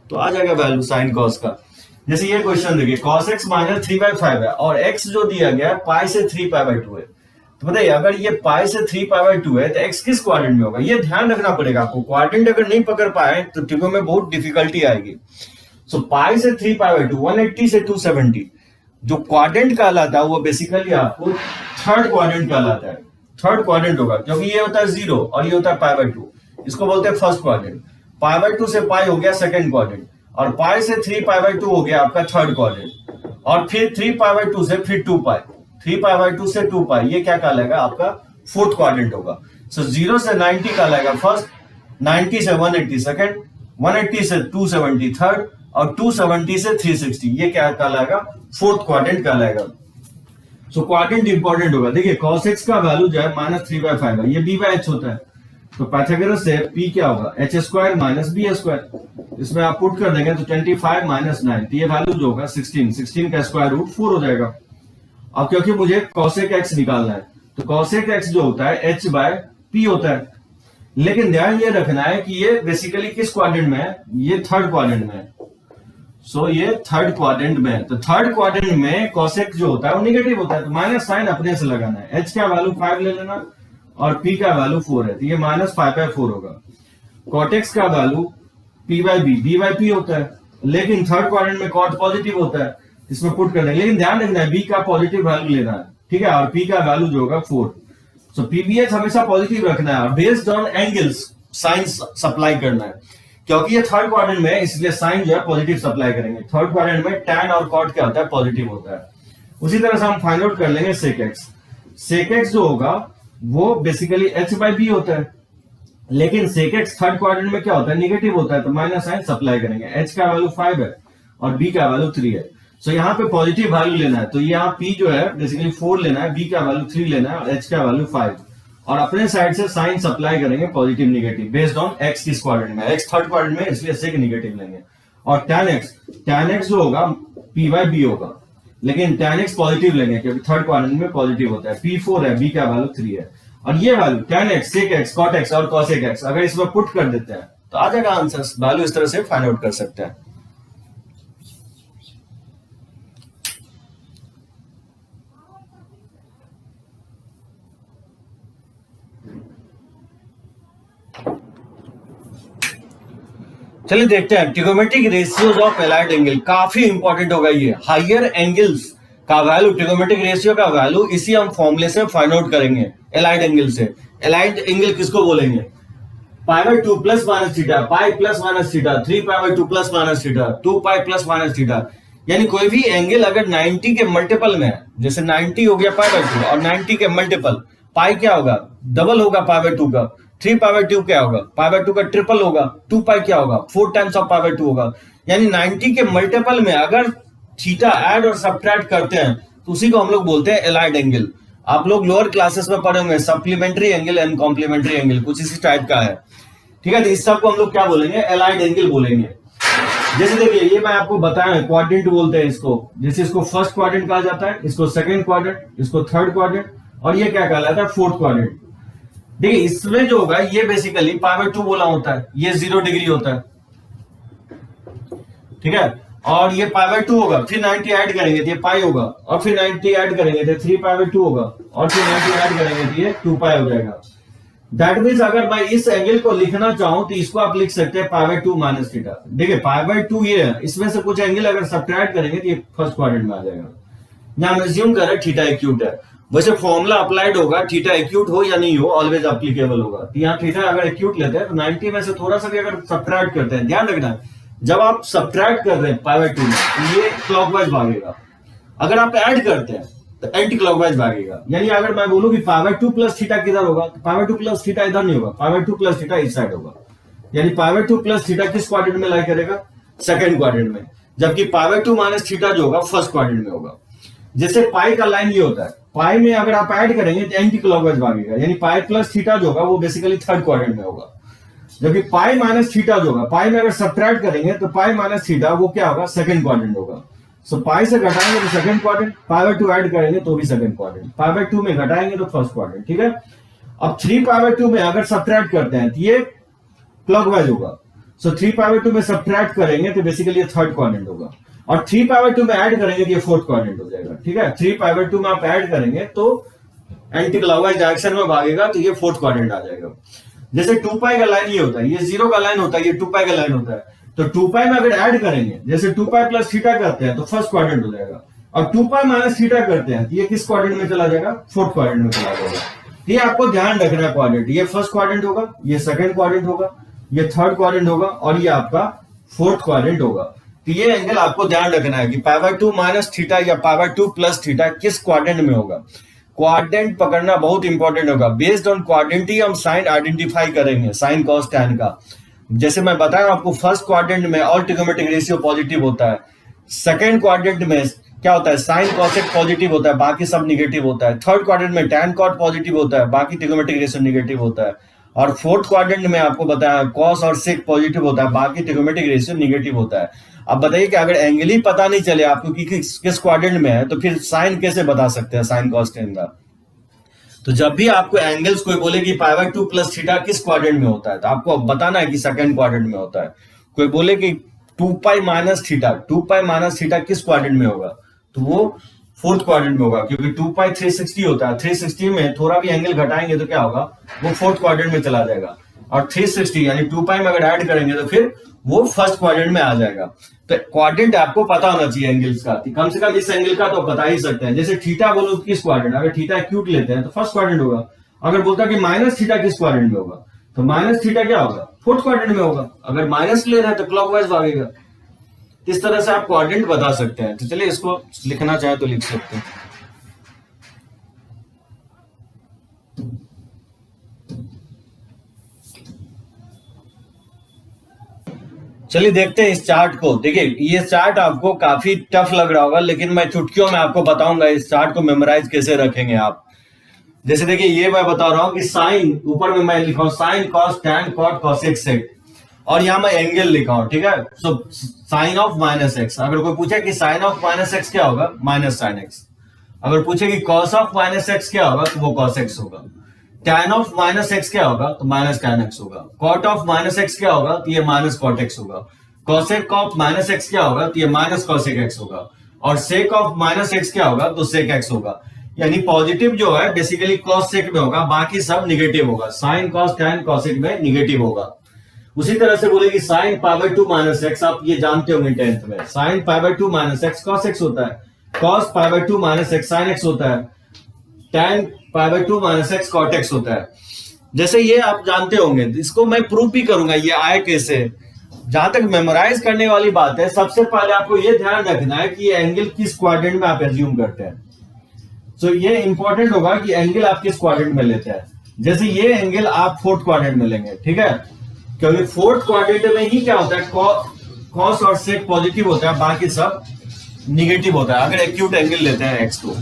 तो आ जाएगा वैल्यू sin cos का। जैसे ये क्वेश्चन देखिए, cos x -3/5 है और x जो दिया गया है पाई से 3π/2 है, तो बताइए अगर ये पाई से 3π/2 है तो x किस क्वाड्रेंट में होगा, ये ध्यान रखना पड़ेगा आपको। क्वाड्रेंट अगर नहीं पकड़ पाए तो ट्रिगो में बहुत डिफिकल्टी आएगी। सो पाई से 3π/2, 180 से 270 जो क्वाड्रेंट कहलाता है वो बेसिकली आपको थर्ड क्वाड्रेंट कहलाता है। थर्ड क्वाड्रेंट होगा क्योंकि ये होता है 0 और ये होता है π/2, इसको बोलते हैं फर्स्ट क्वाड्रेंट। π/2 से पाई हो गया सेकंड क्वाड्रेंट, और पाई से 3π/2 हो गया आपका थर्ड क्वाड्रेंट, और फिर 3π/2 से फिर 2π, 3π/2 से 2π, ये क्या कहलाएगा, आपका फोर्थ क्वाड्रेंट होगा। सो 0 से 90 कहलाएगा फर्स्ट, 90 से 180 सेकंड, 180 से 270 थर्ड, और 270 से 360 ये क्या कहलाएगा, फोर्थ क्वाड्रेंट कहलाएगा। सो क्वाड्रेंट इंपॉर्टेंट होगा। देखिए cos x का वैल्यू जो है -3/5 है, ये b/h होता है, तो पाइथागोरस से p क्या होगा, h² - b², इसमें आप पुट कर देंगे तो 25 - 9, तो ये वैल्यू जो होगा 16 का स्क्वायर रूट 4 हो जाएगा। अब क्योंकि मुझे cosec x निकालना है, तो cosec x जो होता है h/p होता है, लेकिन ध्यान ये रखना है कि ये बेसिकली किस क्वाड्रेंट में है, ये थर्ड क्वाड्रेंट में है। सो ये थर्ड क्वाड्रेंट में है, तो थर्ड क्वाड्रेंट में cosec जो होता है वो निगेटिव होता है, तो माइनस साइन अपने से लगाना है। h का वैल्यू 5 ले लेना और p का वैल्यू 4 है, तो ये -5/4 होगा। cot x का वैल्यू p/b, b/p होता है, लेकिन थर्ड क्वाड्रेंट में cot पॉजिटिव होता है, इसमें पुट करना है, लेकिन ध्यान रखना है b का पॉजिटिव वैल्यू लेना है, ठीक है, और p का वैल्यू जो होगा 4। सो pbh हमेशा पॉजिटिव रखना है और based on angles sign supply करना है, क्योंकि ये थर्ड क्वाड्रेंट में है इसलिए साइन जो है पॉजिटिव सप्लाई करेंगे। थर्ड क्वाड्रेंट में tan और cot क्या होता है, पॉजिटिव होता है। उसी तरह से हम फाइंड आउट कर लेंगे sec x। sec x जो होगा वो बेसिकली h/b होता है, लेकिन sec x थर्ड क्वाड्रेंट में क्या होता है, निगेटिव होता है, तो माइनस साइन सप्लाई करेंगे। h का वैल्यू 5 है और b का वैल्यू 3 है, सो यहाँ पे पॉजिटिव वैल्यू लेना है, तो यहाँ p जो है बेसिकली 4 लेना है, b का वैल्यू 3 लेना है और h का वैल्यू 5, और अपने साइड से साइन सप्लाई करेंगे positive negative based on x किस क्वाड्रेंट में, x थर्ड क्वाड्रेंट में इसलिए sec निगेटिव लेंगे। और tan x जो होगा p/b होगा, लेकिन tan x पॉजिटिव लेंगे क्योंकि थर्ड क्वाड्रेंट में पॉजिटिव होता है। p 4 है, b का वैल्यू 3 है, और ये value tan x, sec x, cot x और cosec x अगर इसमें पुट कर देते हैं तो आ जाएगा आंसर। वैल्यू इस तरह से फाइंड आउट कर सकते हैं। चलिए देखते हैं trigonometric ratios of allied angle, काफी इंपॉर्टेंट होगा ये। हायर एंगल्स का वैल्यू, ट्रिगोमेट्रिक रेशियो का वैल्यू इसी हम फॉर्मूले से फाइंड आउट करेंगे एलाइड एंगल से। एलाइड एंगल किसको बोलेंगे, π/2 plus minus theta, pi plus minus theta, 3π/2 plus minus theta, 2π plus minus theta, यानी कोई भी एंगल अगर 90 के मल्टीपल में है, जैसे 90 हो गया π/2 और 90 के मल्टीपल पाई क्या होगा, डबल होगा π/2 का, 3π/2 क्या होगा, π/2 का ट्रिपल होगा, 2π क्या होगा, 4 टाइम्स ऑफ π/2 होगा, यानी 90 के मल्टीपल में अगर थीटा ऐड और सब्ट्रैक्ट करते हैं तो उसी को हम लोग बोलते हैं एलाइड एंगल। आप लोग लोअर क्लासेस में पढ़े होंगे supplementary angle and complementary angle, कुछ इसी टाइप का है। ठीक है, तो इस सब को हम लोग क्या बोलेंगे, एलाइड एंगल बोलेंगे। जैसे देखिए ये मैं आपको बताया क्वाड्रेंट बोलते हैं इसको, जैसे इसको फर्स्ट क्वाड्रेंट कहा जाता है, इसको सेकंड क्वाड्रेंट, इसको थर्ड क्वाड्रेंट, और ये क्या कहलाता है, फोर्थ क्वाड्रेंट। देखिए इसमें जो होगा ये बेसिकली π/2 बोला होता है, ये 0 डिग्री होता है, ठीक है, और ये π/2 होगा, फिर 90 ऐड करेंगे तो ये पाई होगा, और फिर 90 ऐड करेंगे तो 3π/2 होगा, और फिर 90 ऐड करेंगे तो ये 2π हो जाएगा। दैट मीन्स अगर मैं इस एंगल को लिखना चाहूं तो इसको आप लिख सकते हैं π/2 माइनस थीटा। देखिए π/2 ये है, इसमें से कुछ एंगल अगर सब्ट्रैक्ट करेंगे तो ये फर्स्ट क्वाड्रेंट में आ जाएगा। यहां हम अज्यूम कर रहे थीटा एक्यूट है, वैसे फॉर्मूला अप्लाइड होगा, थीटा एक्यूट हो या नहीं हो ऑलवेज एप्लीकेबल होगा। तो यहाँ थीटा अगर एक्यूट लेते हैं तो 90 में से थोड़ा सा भी अगर सब्ट्रैक्ट करते हैं, ध्यान रखना जब आप सब्ट्रैक्ट कर रहे हैं π/2 में तो ये क्लॉकवाइज भागेगा, अगर आप ऐड करते हैं तो एंटी क्लॉकवाइज भागेगा। यानी अगर मैं बोलूं कि π/2 प्लस थीटा किधर होगा, तो π/2 प्लस थीटा इधर नहीं होगा, π/2 प्लस थीटा इस साइड होगा। यानी π/2 प्लस थीटा किस क्वाड्रेंट में लाई करेगा, सेकंड क्वाड्रेंट में, जबकि π/2 माइनस थीटा जो होगा फर्स्ट क्वाड्रेंट में होगा। जैसे पाई का लाइन ये होता है, पाई में अगर आप ऐड करेंगे तो एंटी क्लॉकवाइज भागेगा, यानी पाई प्लस थीटा जो होगा वो बेसिकली थर्ड क्वाड्रेंट में होगा, जबकि पाई माइनस थीटा जो होगा, पाई में अगर सब्ट्रैक्ट करेंगे तो पाई माइनस थीटा वो क्या होगा, सेकंड क्वाड्रेंट होगा। सो पाई से घटाएंगे तो सेकंड क्वाड्रेंट, π/2 ऐड करेंगे तो भी सेकंड क्वाड्रेंट, π/2 में घटाएंगे तो फर्स्ट क्वाड्रेंट, ठीक है। अब 3π/2 में अगर सब्ट्रैक्ट करते हैं तो ये क्लॉकवाइज होगा, सो 3π/2 में सब्ट्रैक्ट करेंगे तो बेसिकली ये थर्ड क्वाड्रेंट होगा, और 3π/2 में ऐड करेंगे तो ये फोर्थ क्वाड्रेंट हो जाएगा, ठीक है। 3π/2 में आप ऐड करेंगे तो एंटी क्लॉकवाइज डायरेक्शन में भागेगा तो ये फोर्थ क्वाड्रेंट आ जाएगा। जैसे 2π का लाइन ये होता है, ये 0 का लाइन होता है, ये 2π का लाइन होता है, तो 2π में अगर ऐड करेंगे, जैसे 2π प्लस थीटा करते हैं तो फर्स्ट क्वाड्रेंट हो जाएगा, और 2π माइनस थीटा करते हैं तो ये किस क्वाड्रेंट में चला जाएगा, फोर्थ क्वाड्रेंट में चला जाएगा। ये आपको ध्यान रखना है क्वाड्रेंट, ये फर्स्ट क्वाड्रेंट होगा, ये सेकंड क्वाड्रेंट होगा, ये थर्ड क्वाड्रेंट होगा, और ये आपका फोर्थ क्वाड्रेंट होगा। तो ये एंगल आपको ध्यान रखना है कि π/2 माइनस थीटा या π/2 प्लस थीटा किस क्वाड्रेंट में होगा। क्वाड्रेंट पकड़ना बहुत इंपॉर्टेंट होगा, बेस्ड ऑन क्वाड्रेंट ही हम साइन आइडेंटिफाई करेंगे, साइन कॉस टैन का। जैसे मैं बताया आपको, फर्स्ट क्वाड्रेंट में ऑल ट्रिगोनोमेट्रिक रेशियो पॉजिटिव होता है, सेकंड क्वाड्रेंट में क्या होता है, साइन कॉसेक पॉजिटिव होता है, बाकी सब निगेटिव होता है, थर्ड क्वाड्रेंट में टैन कॉट पॉजिटिव होता है, बाकी ट्रिगोनोमेट्रिक रेशियो निगेटिव होता है, और फोर्थ क्वाड्रेंट में आपको बताया कॉस और सेक पॉजिटिव होता है, बाकी ट्रिगोनोमेट्रिक रेशियो निगेटिव होता है। अब बताइए कि अगर एंगल ही पता नहीं चले आपको कि किस क्वाड्रेंट में है, तो फिर साइन कैसे बता सकते हैं, साइन कॉस टैन का। तो जब भी आपको एंगल्स कोई बोले कि π/2 प्लस थीटा किस क्वाड्रेंट में होता है, तो आपको बताना है कि सेकंड क्वाड्रेंट में होता है। कोई बोले कि 2π माइनस थीटा किस क्वाड्रेंट में होगा, तो वो फोर्थ क्वाड्रेंट में होगा, क्योंकि 2π 360 होता है, 360 में थोड़ा भी एंगल घटाएंगे तो क्या होगा, वो फोर्थ क्वाड्रेंट में चला जाएगा, और 360 यानी 2π में अगर ऐड करेंगे तो फिर वो फर्स्ट क्वाड्रेंट में आ जाएगा। तो क्वाड्रेंट आपको पता होना चाहिए एंगल्स का, कम से कम इस एंगल का तो बता ही सकते हैं। जैसे थीटा बोलो किस क्वाड्रेंट, अगर थीटा एक्यूट लेते हैं तो फर्स्ट क्वाड्रेंट होगा, अगर बोलता कि माइनस थीटा किस क्वाड्रेंट में होगा, तो माइनस थीटा क्या होगा, फोर्थ क्वाड्रेंट में होगा, अगर माइनस ले रहे हैं तो क्लॉकवाइज भागेगा। इस तरह से आप क्वाड्रेंट बता सकते हैं। तो चलिए इसको लिखना चाहे तो लिख सकते हैं। चलिए देखते हैं इस चार्ट को। देखिए ये चार्ट आपको काफी टफ लग रहा होगा, लेकिन मैं चुटकियों में आपको बताऊंगा इस चार्ट को मेमोराइज कैसे रखेंगे आप। जैसे देखिए ये मैं बता रहा हूं कि साइन, ऊपर में मैं लिखा हूं sine cos tan cot cosec sec, और यहां मैं एंगल लिखा हूं, ठीक है। So sine of minus x, अगर कोई पूछे कि साइन ऑफ माइनस एक्स क्या होगा, माइनस साइन एक्स। अगर पूछे कि कॉस ऑफ माइनस एक्स क्या होगा, तो वो कॉस एक्स होगा। टैन ऑफ माइनस एक्स क्या होगा, तो माइनस टैन एक्स होगा। कॉट ऑफ माइनस एक्स क्या होगा, तो ये माइनस कॉट एक्स होगा। कॉसेक ऑफ माइनस एक्स क्या होगा, तो ये माइनस कॉसेक एक्स होगा। और सेक ऑफ माइनस एक्स क्या होगा, तो सेक एक्स होगा। यानी पॉजिटिव जो है बेसिकली कॉस सेक में होगा, बाकी सब निगेटिव होगा। साइन कॉस टैन कॉसेक में निगेटिव होगा। उसी तरह से बोलेगी साइन π/2 माइनस एक्स, आप ये जानते होंगे 10th में, sine π/2 minus x cos x होता है, cos π/2 minus x sine x होता है, tan π/2 minus x cot x होता है। जैसे ये आप जानते होंगे, इसको मैं प्रूफ भी करूंगा ये आए कैसे। जहां तक मेमोराइज करने वाली बात है, सबसे पहले आपको ये ध्यान रखना है कि ये एंगल किस क्वाड्रेंट में आप एज्यूम करते हैं। सो ये इंपॉर्टेंट होगा कि एंगल आप किस क्वाड्रेंट में लेते हैं। जैसे ये एंगल आप फोर्थ क्वाड्रेंट में लेंगे, ठीक है, क्योंकि फोर्थ क्वाड्रेंट में ही क्या होता है, कॉस और सेक पॉजिटिव होता है, बाकी सब निगेटिव होता है अगर एक्यूट एंगल लेते हैं एक्स को।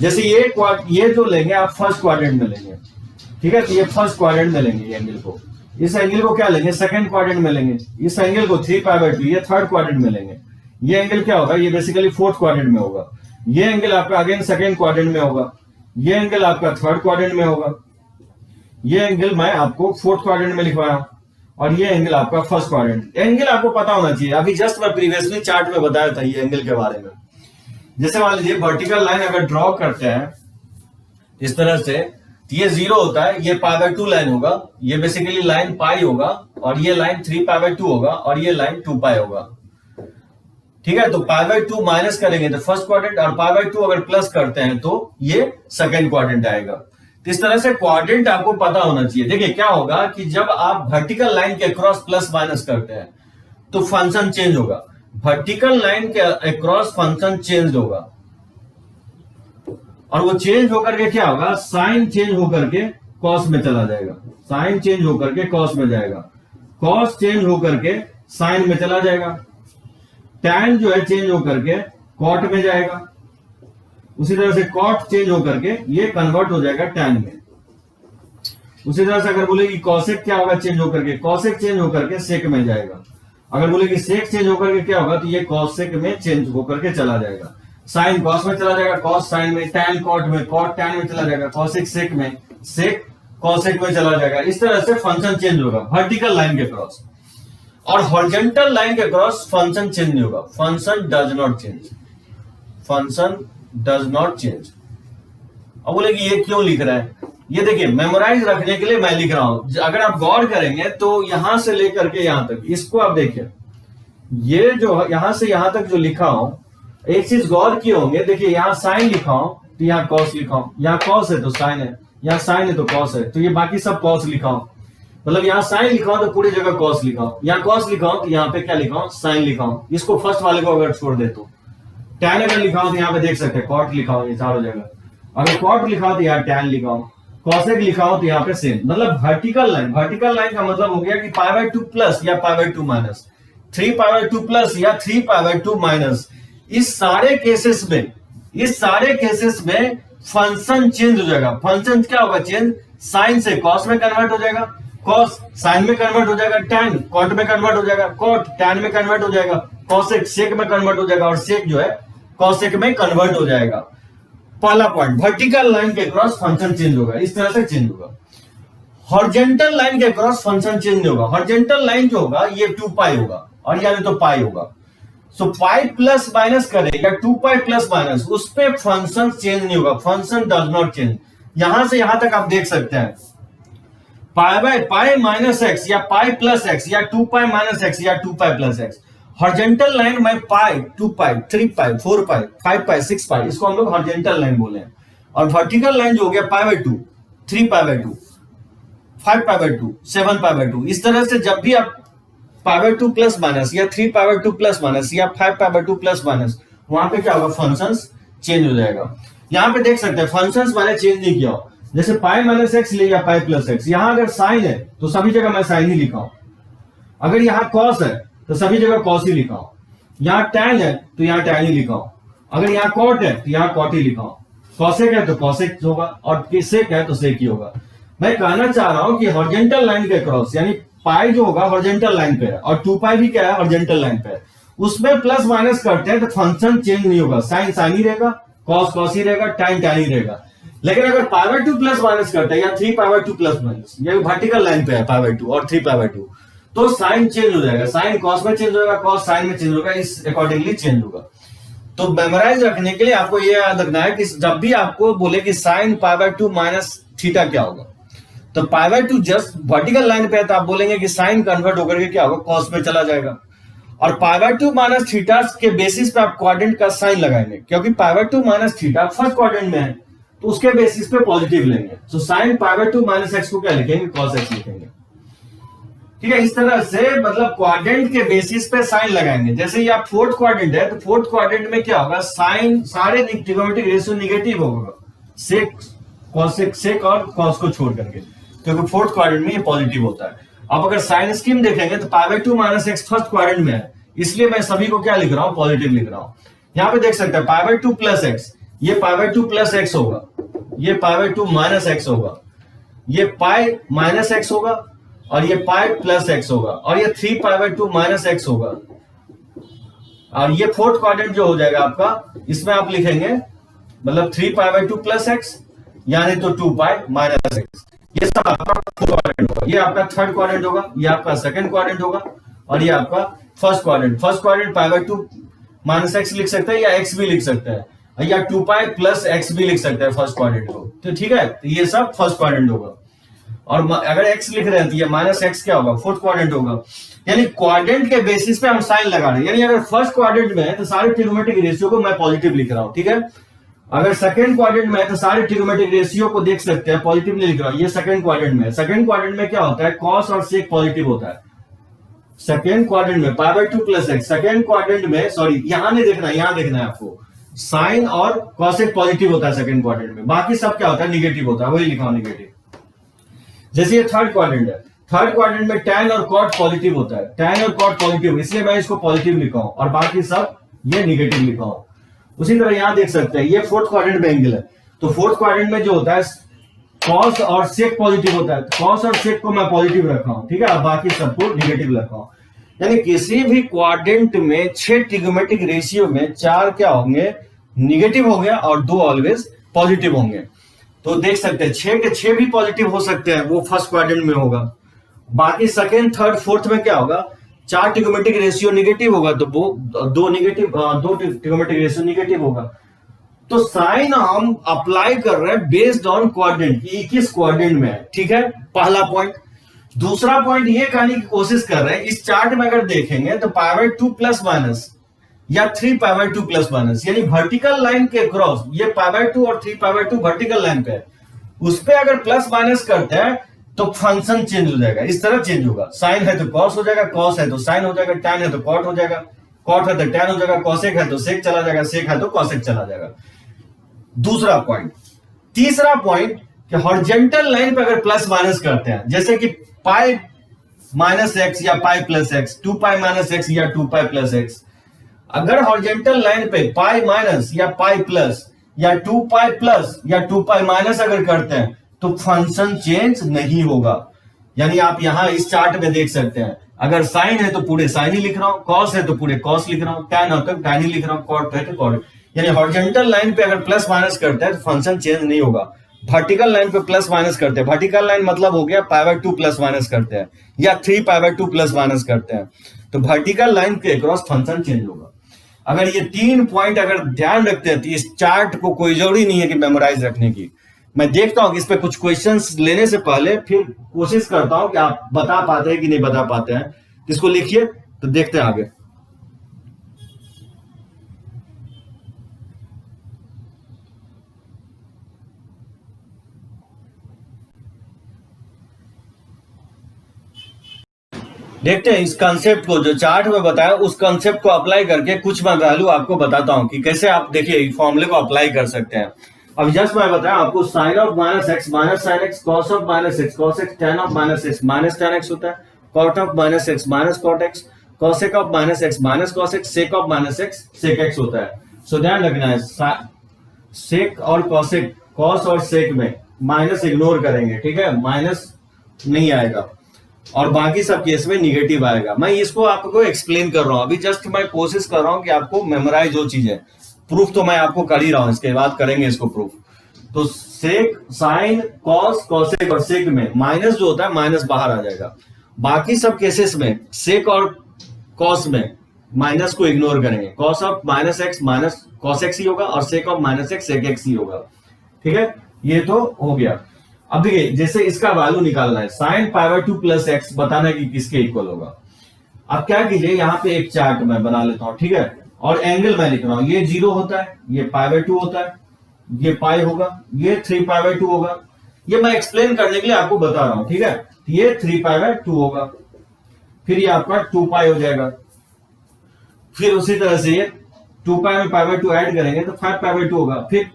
जैसे ये जो लेंगे आप फर्स्ट क्वाड्रेंट में लेंगे, ठीक है, तो ये फर्स्ट क्वाड्रेंट में लेंगे ये एंगल को। इस एंगल को क्या लेंगे, सेकंड क्वाड्रेंट में लेंगे, इस एंगल को 3π/2 ये थर्ड क्वाड्रेंट में लेंगे, ये एंगल क्या होगा, ये बेसिकली फोर्थ क्वाड्रेंट में होगा, ये एंगल आपका अगेन सेकंड क्वाड्रेंट में होगा, ये एंगल आपका थर्ड क्वाड्रेंट में होगा, ये एंगल मैं आपको फोर्थ क्वाड्रेंट में लिखवाया, और ये एंगल आपका फर्स्ट क्वाड्रेंट। एंगल आपको पता होना चाहिए, अभी जस्ट मैं प्रीवियसली चार्ट में बताया था ये एंगल के बारे में। जैसे मान लीजिए वर्टिकल लाइन अगर ड्रॉ करते हैं इस तरह से, ये 0 होता है, ये π/2 लाइन होगा, ये बेसिकली लाइन पाई होगा, और ये लाइन 3π/2 होगा, और ये लाइन 2π होगा। ठीक है, तो π/2 माइनस करेंगे तो फर्स्ट क्वाड्रेंट, और π/2 अगर प्लस करते हैं तो ये सेकंड क्वाड्रेंट आएगा। तो इस तरह से क्वाड्रेंट आपको पता होना चाहिए। देखिए क्या होगा कि जब आप वर्टिकल लाइन के अक्रॉस प्लस माइनस करते हैं तो फंक्शन चेंज होगा, वर्टिकल लाइन के अक्रॉस फंक्शन चेंज होगा, और वो चेंज होकर के क्या होगा, साइन चेंज होकर के कॉस में चला जाएगा, साइन चेंज होकर के कॉस में जाएगा, कॉस चेंज होकर के साइन में चला जाएगा, टैन जो है चेंज होकर के कॉट में जाएगा, उसी तरह से कॉट चेंज होकर के ये कन्वर्ट हो जाएगा टैन में। उसी तरह से अगर बोले कि कॉसेक क्या होगा, चेंज होकर के कॉसेक चेंज होकर के सेक में जाएगा। अगर बोले कि सेक चेंज होकर के क्या होगा, तो ये कॉसेक में चेंज होकर के चला जाएगा, साइन कॉस में चला जाएगा, कॉस साइन में, टैन कॉट में, कॉट टैन में चला जाएगा, कॉसेक सेक में, सेक कॉसेक में चला जाएगा। इस तरह से फंक्शन चेंज होगा वर्टिकल लाइन के क्रॉस, और हॉरिजॉन्टल लाइन के क्रॉस फंक्शन चेंज नहीं होगा, function does not change, function does not change. अब बोले कि ये क्यों लिख रहा है, ये देखिए मेमोराइज रखने के लिए मैं लिख रहा हूं। अगर आप गौर करेंगे तो यहां से लेकर के यहां तक, इसको आप देखिए, ये जो यहां से यहां तक जो लिखा हूं, एक चीज गौर किए होंगे, देखिए यहाँ साइन लिखा हूं तो यहाँ कॉस लिखा हूं, यहाँ कॉस है तो साइन है, यहाँ साइन है तो कॉस है, तो ये बाकी सब कॉस लिखा हूं, मतलब यहाँ साइन लिखा हूं तो पूरी जगह कॉस लिखा हूं, यहाँ कॉस लिखा हूं तो यहाँ पे क्या लिखा हूं, साइन लिखा हूं। इसको फर्स्ट वाले को अगर छोड़ दे तो टैन अगर लिखा हूं तो यहाँ पे देख सकते हैं कॉट लिखा हूं, ये चारों जगह, अगर कॉट लिखा हो तो यहाँ टैन लिखा हूं, कॉसेक लिखा हो तो यहाँ पे सेम। मतलब वर्टिकल लाइन, वर्टिकल लाइन का मतलब हो गया कि π/2 प्लस या π/2 माइनस, 3π/2 प्लस या 3π/2 माइनस, इस सारे केसेस में फंक्शन चेंज हो जाएगा। फंक्शन क्या होगा चेंज, साइन से कॉस में कन्वर्ट हो जाएगा, कॉस साइन में कन्वर्ट हो जाएगा, टैन कॉट में कन्वर्ट हो जाएगा, कॉट टैन में कन्वर्ट हो जाएगा, कॉसेक सेक में कन्वर्ट हो जाएगा, और सेक जो है कॉसेक में कन्वर्ट हो जाएगा। पहला पॉइंट, वर्टिकल लाइन के क्रॉस फंक्शन चेंज होगा, इस तरह से चेंज होगा। हॉरिजॉन्टल लाइन के क्रॉस फंक्शन चेंज नहीं होगा। हॉरिजॉन्टल लाइन जो होगा ये 2π होगा, और यानी तो पाई होगा। सो पाई प्लस माइनस करेगा 2π प्लस माइनस, उस पे फंक्शन चेंज नहीं होगा, फंक्शन डज नॉट चेंज। यहां से यहां तक आप देख सकते हैं पाई माइनस एक्स या पाई प्लस एक्स या 2π माइनस एक्स या 2π प्लस एक्स। हॉरिजॉन्टल लाइन में पाई, 2π, 3π, 4π, 5π, 6π, इसको हम लोग हॉरिजॉन्टल लाइन बोले हैं। और वर्टिकल लाइन जो हो गया π/2, 3π/2, 5π/2, 7π/2। इस तरह से जब भी आप π/2 प्लस माइनस या 3π/2 प्लस माइनस या 5π/2 प्लस माइनस, वहां पे क्या होगा, फंक्शंस चेंज हो जाएगा। यहां पे देख सकते हैं फंक्शंस मैंने चेंज नहीं किया, जैसे पाई माइनस एक्स ले या पाई प्लस एक्स, यहां अगर साइन है तो सभी जगह मैं साइन ही लिखा हूं, अगर यहां कॉस है तो सभी जगह कॉस ही लिखा हूं, यहां टैन है तो यहां टैन ही लिखा हूं, अगर यहां कॉट है तो यहां कॉट ही लिखा हूं, कॉसेक है तो कॉसेक होगा, और सेक है तो सेक ही होगा। मैं कहना चाह रहा हूं कि हॉरिजॉन्टल लाइन के क्रॉस यानी पाई जो होगा हॉरिजॉन्टल लाइन पे है, और 2π भी क्या है, हॉरिजॉन्टल लाइन पे है, उसमें प्लस माइनस करते हैं तो फंक्शन चेंज नहीं होगा, साइन साइन ही रहेगा, कॉस कॉस ही रहेगा, टैन टैन ही रहेगा। लेकिन अगर π/2 प्लस माइनस करते हैं या 3π/2 प्लस माइनस, ये वर्टिकल लाइन पे है π/2 और 3π/2, तो साइन चेंज हो जाएगा, साइन कॉस में चेंज होगा, कॉस साइन में चेंज होगा, इस अकॉर्डिंगली चेंज होगा। तो मेमोराइज रखने के लिए आपको ये याद रखना है कि जब भी आपको बोले कि साइन π/2 माइनस थीटा क्या होगा, तो π/2 जस्ट वर्टिकल लाइन पे है तो आप बोलेंगे कि साइन कन्वर्ट होकर के क्या होगा, कॉस में चला जाएगा। और π/2 माइनस थीटा के बेसिस पे आप क्वाड्रेंट का साइन लगाएंगे, क्योंकि π/2 माइनस थीटा फर्स्ट क्वाड्रेंट में है तो उसके बेसिस पे पॉजिटिव लेंगे। तो साइन π/2 माइनस एक्स को क्या लिखेंगे, कॉस एक्स लिखेंगे। ठीक है, इस तरह से मतलब क्वाड्रेंट के बेसिस पे साइन लगाएंगे। जैसे ये आप फोर्थ क्वाड्रेंट है तो फोर्थ क्वाड्रेंट में क्या होगा, साइन सारे ट्रिगोनोमेट्रिक रेशियो नेगेटिव होगा, सेक कॉसेक सेक और कॉस को छोड़ करके, क्योंकि फोर्थ क्वाड्रेंट में ये पॉजिटिव होता है। अब अगर साइन स्कीम देखेंगे तो π/2 माइनस एक्स फर्स्ट क्वाड्रेंट में है, इसलिए मैं सभी को क्या लिख रहा हूं, पॉजिटिव लिख रहा हूं। यहां पे देख सकते हैं π/2 प्लस एक्स, ये π/2 प्लस एक्स होगा, ये π/2 माइनस एक्स होगा, ये पाई माइनस एक्स होगा, और ये पाई प्लस एक्स होगा, और ये 3π/2 माइनस एक्स होगा, और ये फोर्थ क्वाड्रेंट जो हो जाएगा आपका, इसमें आप लिखेंगे मतलब 3π/2 प्लस एक्स, यानी तो 2π माइनस एक्स। ये सब आपका फोर्थ क्वाड्रेंट होगा, ये आपका थर्ड क्वाड्रेंट होगा, ये आपका सेकंड क्वाड्रेंट होगा, और ये आपका first quadrant. First quadrant π/2 minus x लिख सकते हैं, या एक्स भी लिख सकते हैं, या 2π प्लस एक्स भी लिख सकते हैं फर्स्ट क्वाड्रेंट को। तो ठीक है, तो ये सब फर्स्ट क्वाड्रेंट होगा, और अगर एक्स लिख रहे हैं तो ये माइनस एक्स क्या होगा, फोर्थ क्वाड्रेंट होगा। यानी क्वाड्रेंट के बेसिस पे हम साइन लगा रहे हैं, यानी अगर फर्स्ट क्वाड्रेंट में है तो सारे ट्रिग्नोमेट्रिक रेशियो को मैं पॉजिटिव लिख रहा हूं, ठीक है। अगर सेकंड क्वाड्रेंट में है तो सारे ट्रिग्नोमेट्रिक रेशियो को देख सकते हैं पॉजिटिवली लिख रहा हूं, ये सेकंड क्वाड्रेंट में है। सेकंड क्वाड्रेंट में क्या होता है, कॉस और सेक पॉजिटिव होता है सेकंड क्वाड्रेंट में, π/2 प्लस एक्स। सेकंड क्वाड्रेंट में, सॉरी यहां नहीं देखना है, यहां देखना है आपको, साइन और कॉसेक पॉजिटिव होता है सेकंड क्वाड्रेंट में, बाकी सब क्या होता है, निगेटिव होता है, वही लिखा हूं निगेटिव। जैसे ये थर्ड क्वाड्रेंट है, थर्ड क्वाड्रेंट में टैन और कॉट पॉजिटिव होता है, टैन और कॉट पॉजिटिव, इसलिए मैं इसको पॉजिटिव लिखा हूं, और बाकी सब ये निगेटिव लिखा हूं। उसी तरह यहां देख सकते हैं, ये फोर्थ क्वाड्रेंट में एंगल है, तो फोर्थ क्वाड्रेंट में जो होता है कॉस और सेक पॉजिटिव होता है, कॉस और सेक को मैं पॉजिटिव रखा हूं, ठीक है, और बाकी सबको निगेटिव रखा हूं। यानी किसी भी क्वाड्रेंट में 6 ट्रिग्नोमेट्रिक रेशियो में 4 क्या होंगे, निगेटिव होंगे, और 2 ऑलवेज पॉजिटिव होंगे। तो देख सकते हैं 6 के 6 भी पॉजिटिव हो सकते हैं, वो फर्स्ट क्वाड्रेंट में होगा। बाकी सेकंड, थर्ड, फोर्थ में क्या होगा, 4 ट्रिग्नोमेट्रिक रेशियो निगेटिव होगा, तो वो 2 ट्रिग्नोमेट्रिक रेशियो निगेटिव होगा। तो साइन हम अप्लाई कर रहे हैं बेस्ड ऑन क्वाड्रेंट की, किस क्वाड्रेंट में है, ठीक है, पहला पॉइंट। दूसरा पॉइंट ये कहने की कोशिश कर रहे हैं, इस चार्ट में अगर देखेंगे तो π/2 प्लस माइनस या 3π/2 प्लस माइनस, यानी वर्टिकल लाइन के क्रॉस, ये π/2 और 3π/2 वर्टिकल लाइन पे है, उस पे अगर प्लस माइनस करते हैं तो फंक्शन चेंज हो जाएगा, इस तरह चेंज होगा। साइन है तो कॉस हो जाएगा, कॉस है तो साइन हो जाएगा, टैन है तो कॉट हो जाएगा, कॉट है तो टैन हो जाएगा, कॉसेक है तो सेक चला जाएगा, सेक है तो कॉसेक चला जाएगा। दूसरा पॉइंट। तीसरा पॉइंट कि हॉरिजॉन्टल लाइन पे अगर प्लस माइनस करते हैं, जैसे कि पाई माइनस एक्स या pi plus x, 2π minus x या 2π प्लस एक्स, अगर हॉरिजॉन्टल लाइन पे पाई माइनस या पाई प्लस या 2π प्लस या 2π माइनस अगर करते हैं तो फंक्शन चेंज नहीं होगा। यानी आप यहां इस चार्ट में देख सकते हैं, अगर साइन है तो पूरे साइन ही लिख रहा हूं, कॉस है तो पूरे कॉस लिख रहा हूं, टैन है तो टैन ही लिख रहा हूं, कॉट है तो कॉट। यानी हॉरिजॉन्टल लाइन पे अगर प्लस माइनस करते हैं तो फंक्शन चेंज नहीं होगा। वर्टिकल लाइन पे प्लस माइनस करते हैं, वर्टिकल लाइन मतलब हो गया π/2 प्लस माइनस करते हैं या 3π/2 प्लस माइनस करते हैं, तो वर्टिकल लाइन के अक्रॉस फंक्शन चेंज होगा। अगर ये 3 पॉइंट अगर ध्यान रखते हैं तो इस चार्ट को कोई जरूरी नहीं है कि मेमोराइज रखने की। मैं देखता हूं कि इस पे कुछ क्वेश्चंस लेने से पहले फिर कोशिश करता हूं कि आप बता पाते हैं कि नहीं बता पाते हैं, इसको लिखिए तो देखते हैं आगे। देखते हैं इस कंसेप्ट को, जो चार्ट में बताया उस कंसेप्ट को अप्लाई करके कुछ मैं वैल्यू आपको बताता हूं कि कैसे आप देखिए फॉर्मूले को अप्लाई कर सकते हैं। अब जस्ट मैं बताया आपको, sine of minus x minus sine x, cos of minus x cos x, tan of minus x minus tan x होता है, cot of minus x minus cot x, cosec of minus x minus cos x, sec of minus x sec x होता है। सो ध्यान रखना है, सेक और cosec, cos और सेक में माइनस इग्नोर करेंगे, ठीक है, माइनस नहीं आएगा, और बाकी सब केस में निगेटिव आएगा। मैं इसको आपको एक्सप्लेन कर रहा हूं, अभी जस्ट मैं कोशिश कर रहा हूं कि आपको मेमोराइज हो चीजें। प्रूफ तो मैं आपको कर ही रहा हूं, इसके बाद करेंगे इसको प्रूफ। तो सेक, साइन, कॉस, कॉसेक और सेक में माइनस जो होता है माइनस बाहर आ जाएगा। बाकी सब केसेस में सेक और कॉस में माइनस को इग्नोर करेंगे, cos of minus x minus cos x ही होगा, और sec of minus x sec x ही होगा, ठीक है। ये तो हो गया। अब देखिए जैसे इसका वैल्यू निकालना है, साइन π/2 प्लस एक्स बताना है कि किसके इक्वल होगा। अब क्या कीजिए, यहाँ पे एक चार्ट मैं बना लेता हूं, ठीक है, और एंगल मैं लिख रहा हूं, ये 0 होता है, ये π/2 होता है, ये पाई होगा, ये 3π/2 होगा। ये मैं एक्सप्लेन करने के लिए आपको बता रहा हूं, ठीक है। ये 3π/2 होगा, फिर ये आपका 2π हो जाएगा, फिर उसी तरह से ये 2π में π/2 ऐड करेंगे तो 5π/2 होगा, फिर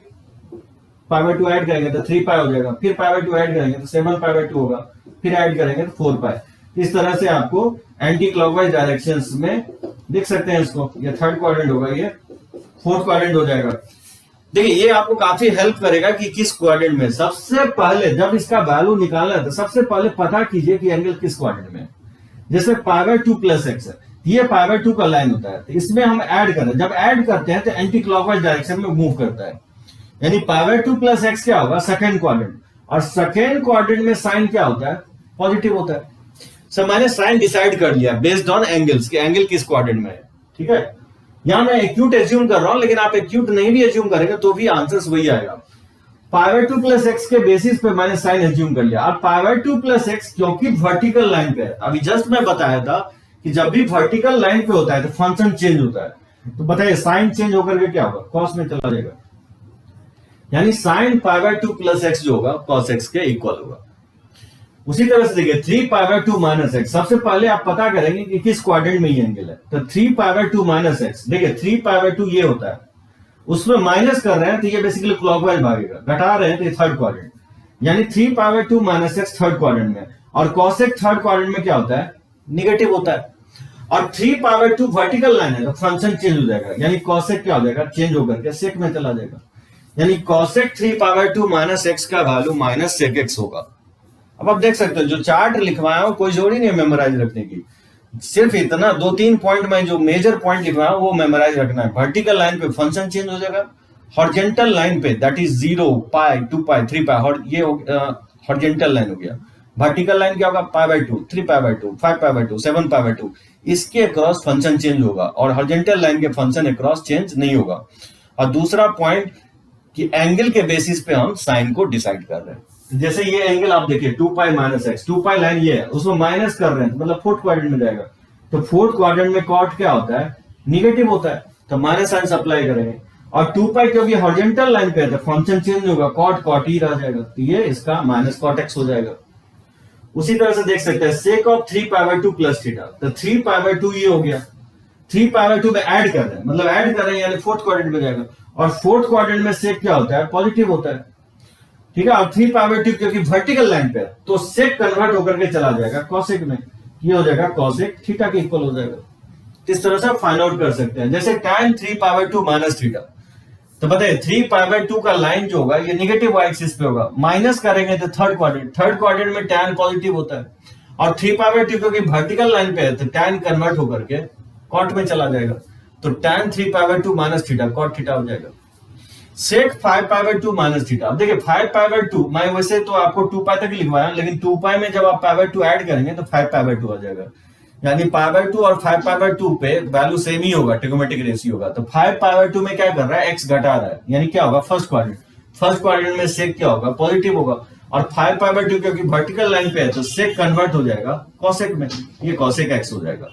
π/2 ऐड करेंगे तो 3π हो जाएगा, फिर π/2 ऐड करेंगे तो 7π/2 होगा, फिर ऐड करेंगे तो 4π। इस तरह से आपको एंटी क्लॉकवाइज डायरेक्शंस में देख सकते हैं इसको। ये थर्ड क्वाड्रेंट होगा, ये फोर्थ क्वाड्रेंट हो जाएगा। देखिए ये आपको काफी हेल्प करेगा कि किस क्वाड्रेंट में। सबसे पहले जब इसका वैल्यू निकालना है तो सबसे पहले पता कीजिए कि एंगल किस क्वाड्रेंट में है। जैसे π/2 प्लस एक्स है, ये π/2 का लाइन होता है, तो इसमें हम ऐड कर रहे हैं, जब ऐड करते हैं तो एंटी क्लॉकवाइज डायरेक्शन में मूव करता है, यानी π/2 प्लस एक्स क्या होगा, सेकेंड क्वाड्रेंट। और सेकेंड क्वाड्रेंट में साइन क्या होता है, पॉजिटिव होता है। सो मैंने साइन डिसाइड कर लिया बेस्ड ऑन एंगल्स कि एंगल किस क्वाड्रेंट में है, ठीक है। यहां मैं एक्यूट एज्यूम कर रहा हूं, लेकिन आप एक्यूट नहीं भी एज्यूम करेंगे तो भी आंसर वही आएगा। π/2 प्लस एक्स के बेसिस पे मैंने साइन एज्यूम कर लिया। अब π/2 प्लस एक्स क्योंकि वर्टिकल लाइन पे है, अभी जस्ट मैं बताया था कि जब भी वर्टिकल लाइन पे होता है तो फंक्शन चेंज होता है, तो बताइए साइन चेंज होकर के क्या होगा, कॉस में चला जाएगा, यानी साइन π/2 प्लस एक्स जो होगा कॉस एक्स के इक्वल होगा। उसी तरह से देखिए 3π/2 माइनस एक्स, सबसे पहले आप पता करेंगे कि किस क्वाड्रेंट में ये एंगल है, तो 3π/2 माइनस एक्स, देखिए 3π/2 ये होता है, उसमें माइनस कर रहे हैं तो ये बेसिकली क्लॉकवाइज भागेगा, घटा रहे हैं तो ये थर्ड क्वाड्रेंट, यानी 3π/2 माइनस एक्स थर्ड क्वाड्रेंट में। और कॉसेक थर्ड क्वाड्रेंट में क्या होता है, निगेटिव होता है। और 3π/2 वर्टिकल लाइन है तो फंक्शन चेंज हो जाएगा, यानी कॉसेक क्या हो जाएगा, चेंज होकर के सेक में चला जाएगा, यानी कॉसेक 3π/2 माइनस एक्स का वैल्यू माइनस सेक एक्स होगा। अब आप देख सकते हो जो चार्ट लिखवाया हूं कोई जोड़ी नहीं है मेमोराइज रखने की, सिर्फ इतना 2-3 पॉइंट में जो मेजर पॉइंट लिखवाया वो मेमोराइज रखना है। वर्टिकल लाइन पे फंक्शन चेंज हो जाएगा, हॉरिजॉन्टल लाइन पे दैट इज 0, पाई, 2π, 3π, ये हॉरिजॉन्टल लाइन हो गया। वर्टिकल लाइन क्या होगा, π/2, 3π/2, 5π/2, 7π/2, इसके अक्रॉस फंक्शन चेंज होगा और हॉरिजॉन्टल लाइन के फंक्शन अक्रॉस चेंज नहीं होगा। और दूसरा पॉइंट कि एंगल के बेसिस पे हम साइन को डिसाइड कर रहे हैं। जैसे ये एंगल आप देखिए 2π माइनस एक्स, 2π लाइन ये है, उसमें माइनस कर रहे हैं तो मतलब फोर्थ क्वाड्रेंट में जाएगा, तो फोर्थ क्वाड्रेंट में कॉट क्या होता है, निगेटिव होता है, तो माइनस साइन अप्लाई करेंगे। और 2π क्योंकि हॉरिजॉन्टल लाइन पे है तो फंक्शन चेंज होगा, कॉट ही रह जाएगा, तो ये इसका माइनस कॉट एक्स हो जाएगा। उसी तरह से देख सकते हैं सेक ऑफ 3π/2 प्लस थीटा, तो 3π/2 ये हो गया, 3π/2 में ऐड कर रहे हैं, मतलब ऐड कर रहे हैं यानी फोर्थ क्वाड्रेंट में जाएगा, और फोर्थ क्वाड्रेंट में सेक क्या होता है, पॉजिटिव होता है, ठीक है। और 3π/2 क्योंकि वर्टिकल लाइन पे है तो सेक कन्वर्ट होकर के चला जाएगा कॉसेक में, ये हो जाएगा कॉसेक थीटा के इक्वल हो जाएगा। इस तरह से आप फाइंड आउट कर सकते हैं। जैसे tan 3π/2 माइनस थीटा, तो बताइए 3π/2 का लाइन जो होगा ये निगेटिव वाई एक्सिस पे होगा, माइनस करेंगे तो थर्ड क्वाड्रेंट में tan पॉजिटिव होता है, और 3π/2 क्योंकि वर्टिकल लाइन पे है तो tan कन्वर्ट होकर के कॉट में चला जाएगा, तो tan 3π/2 minus theta cot theta हो जाएगा। सेक 5π/2 माइनस थीटा, अब देखिए 5π/2 मैं वैसे तो आपको 2π तक लिखवाया, लेकिन 2π में जब आप π/2 ऐड करेंगे तो 5π/2 आ जाएगा, यानी π/2 और 5π/2 पे वैल्यू सेम ही होगा, ट्रिगोमेट्रिक रेशियो होगा। तो 5π/2 में क्या कर रहा है, एक्स घटा रहा है, यानी क्या होगा, फर्स्ट क्वाड्रेंट में सेक क्या होगा, पॉजिटिव होगा, और 5π/2 क्योंकि वर्टिकल लाइन पे है तो सेक कन्वर्ट हो जाएगा कॉसेक में, ये कॉसेक एक्स हो जाएगा।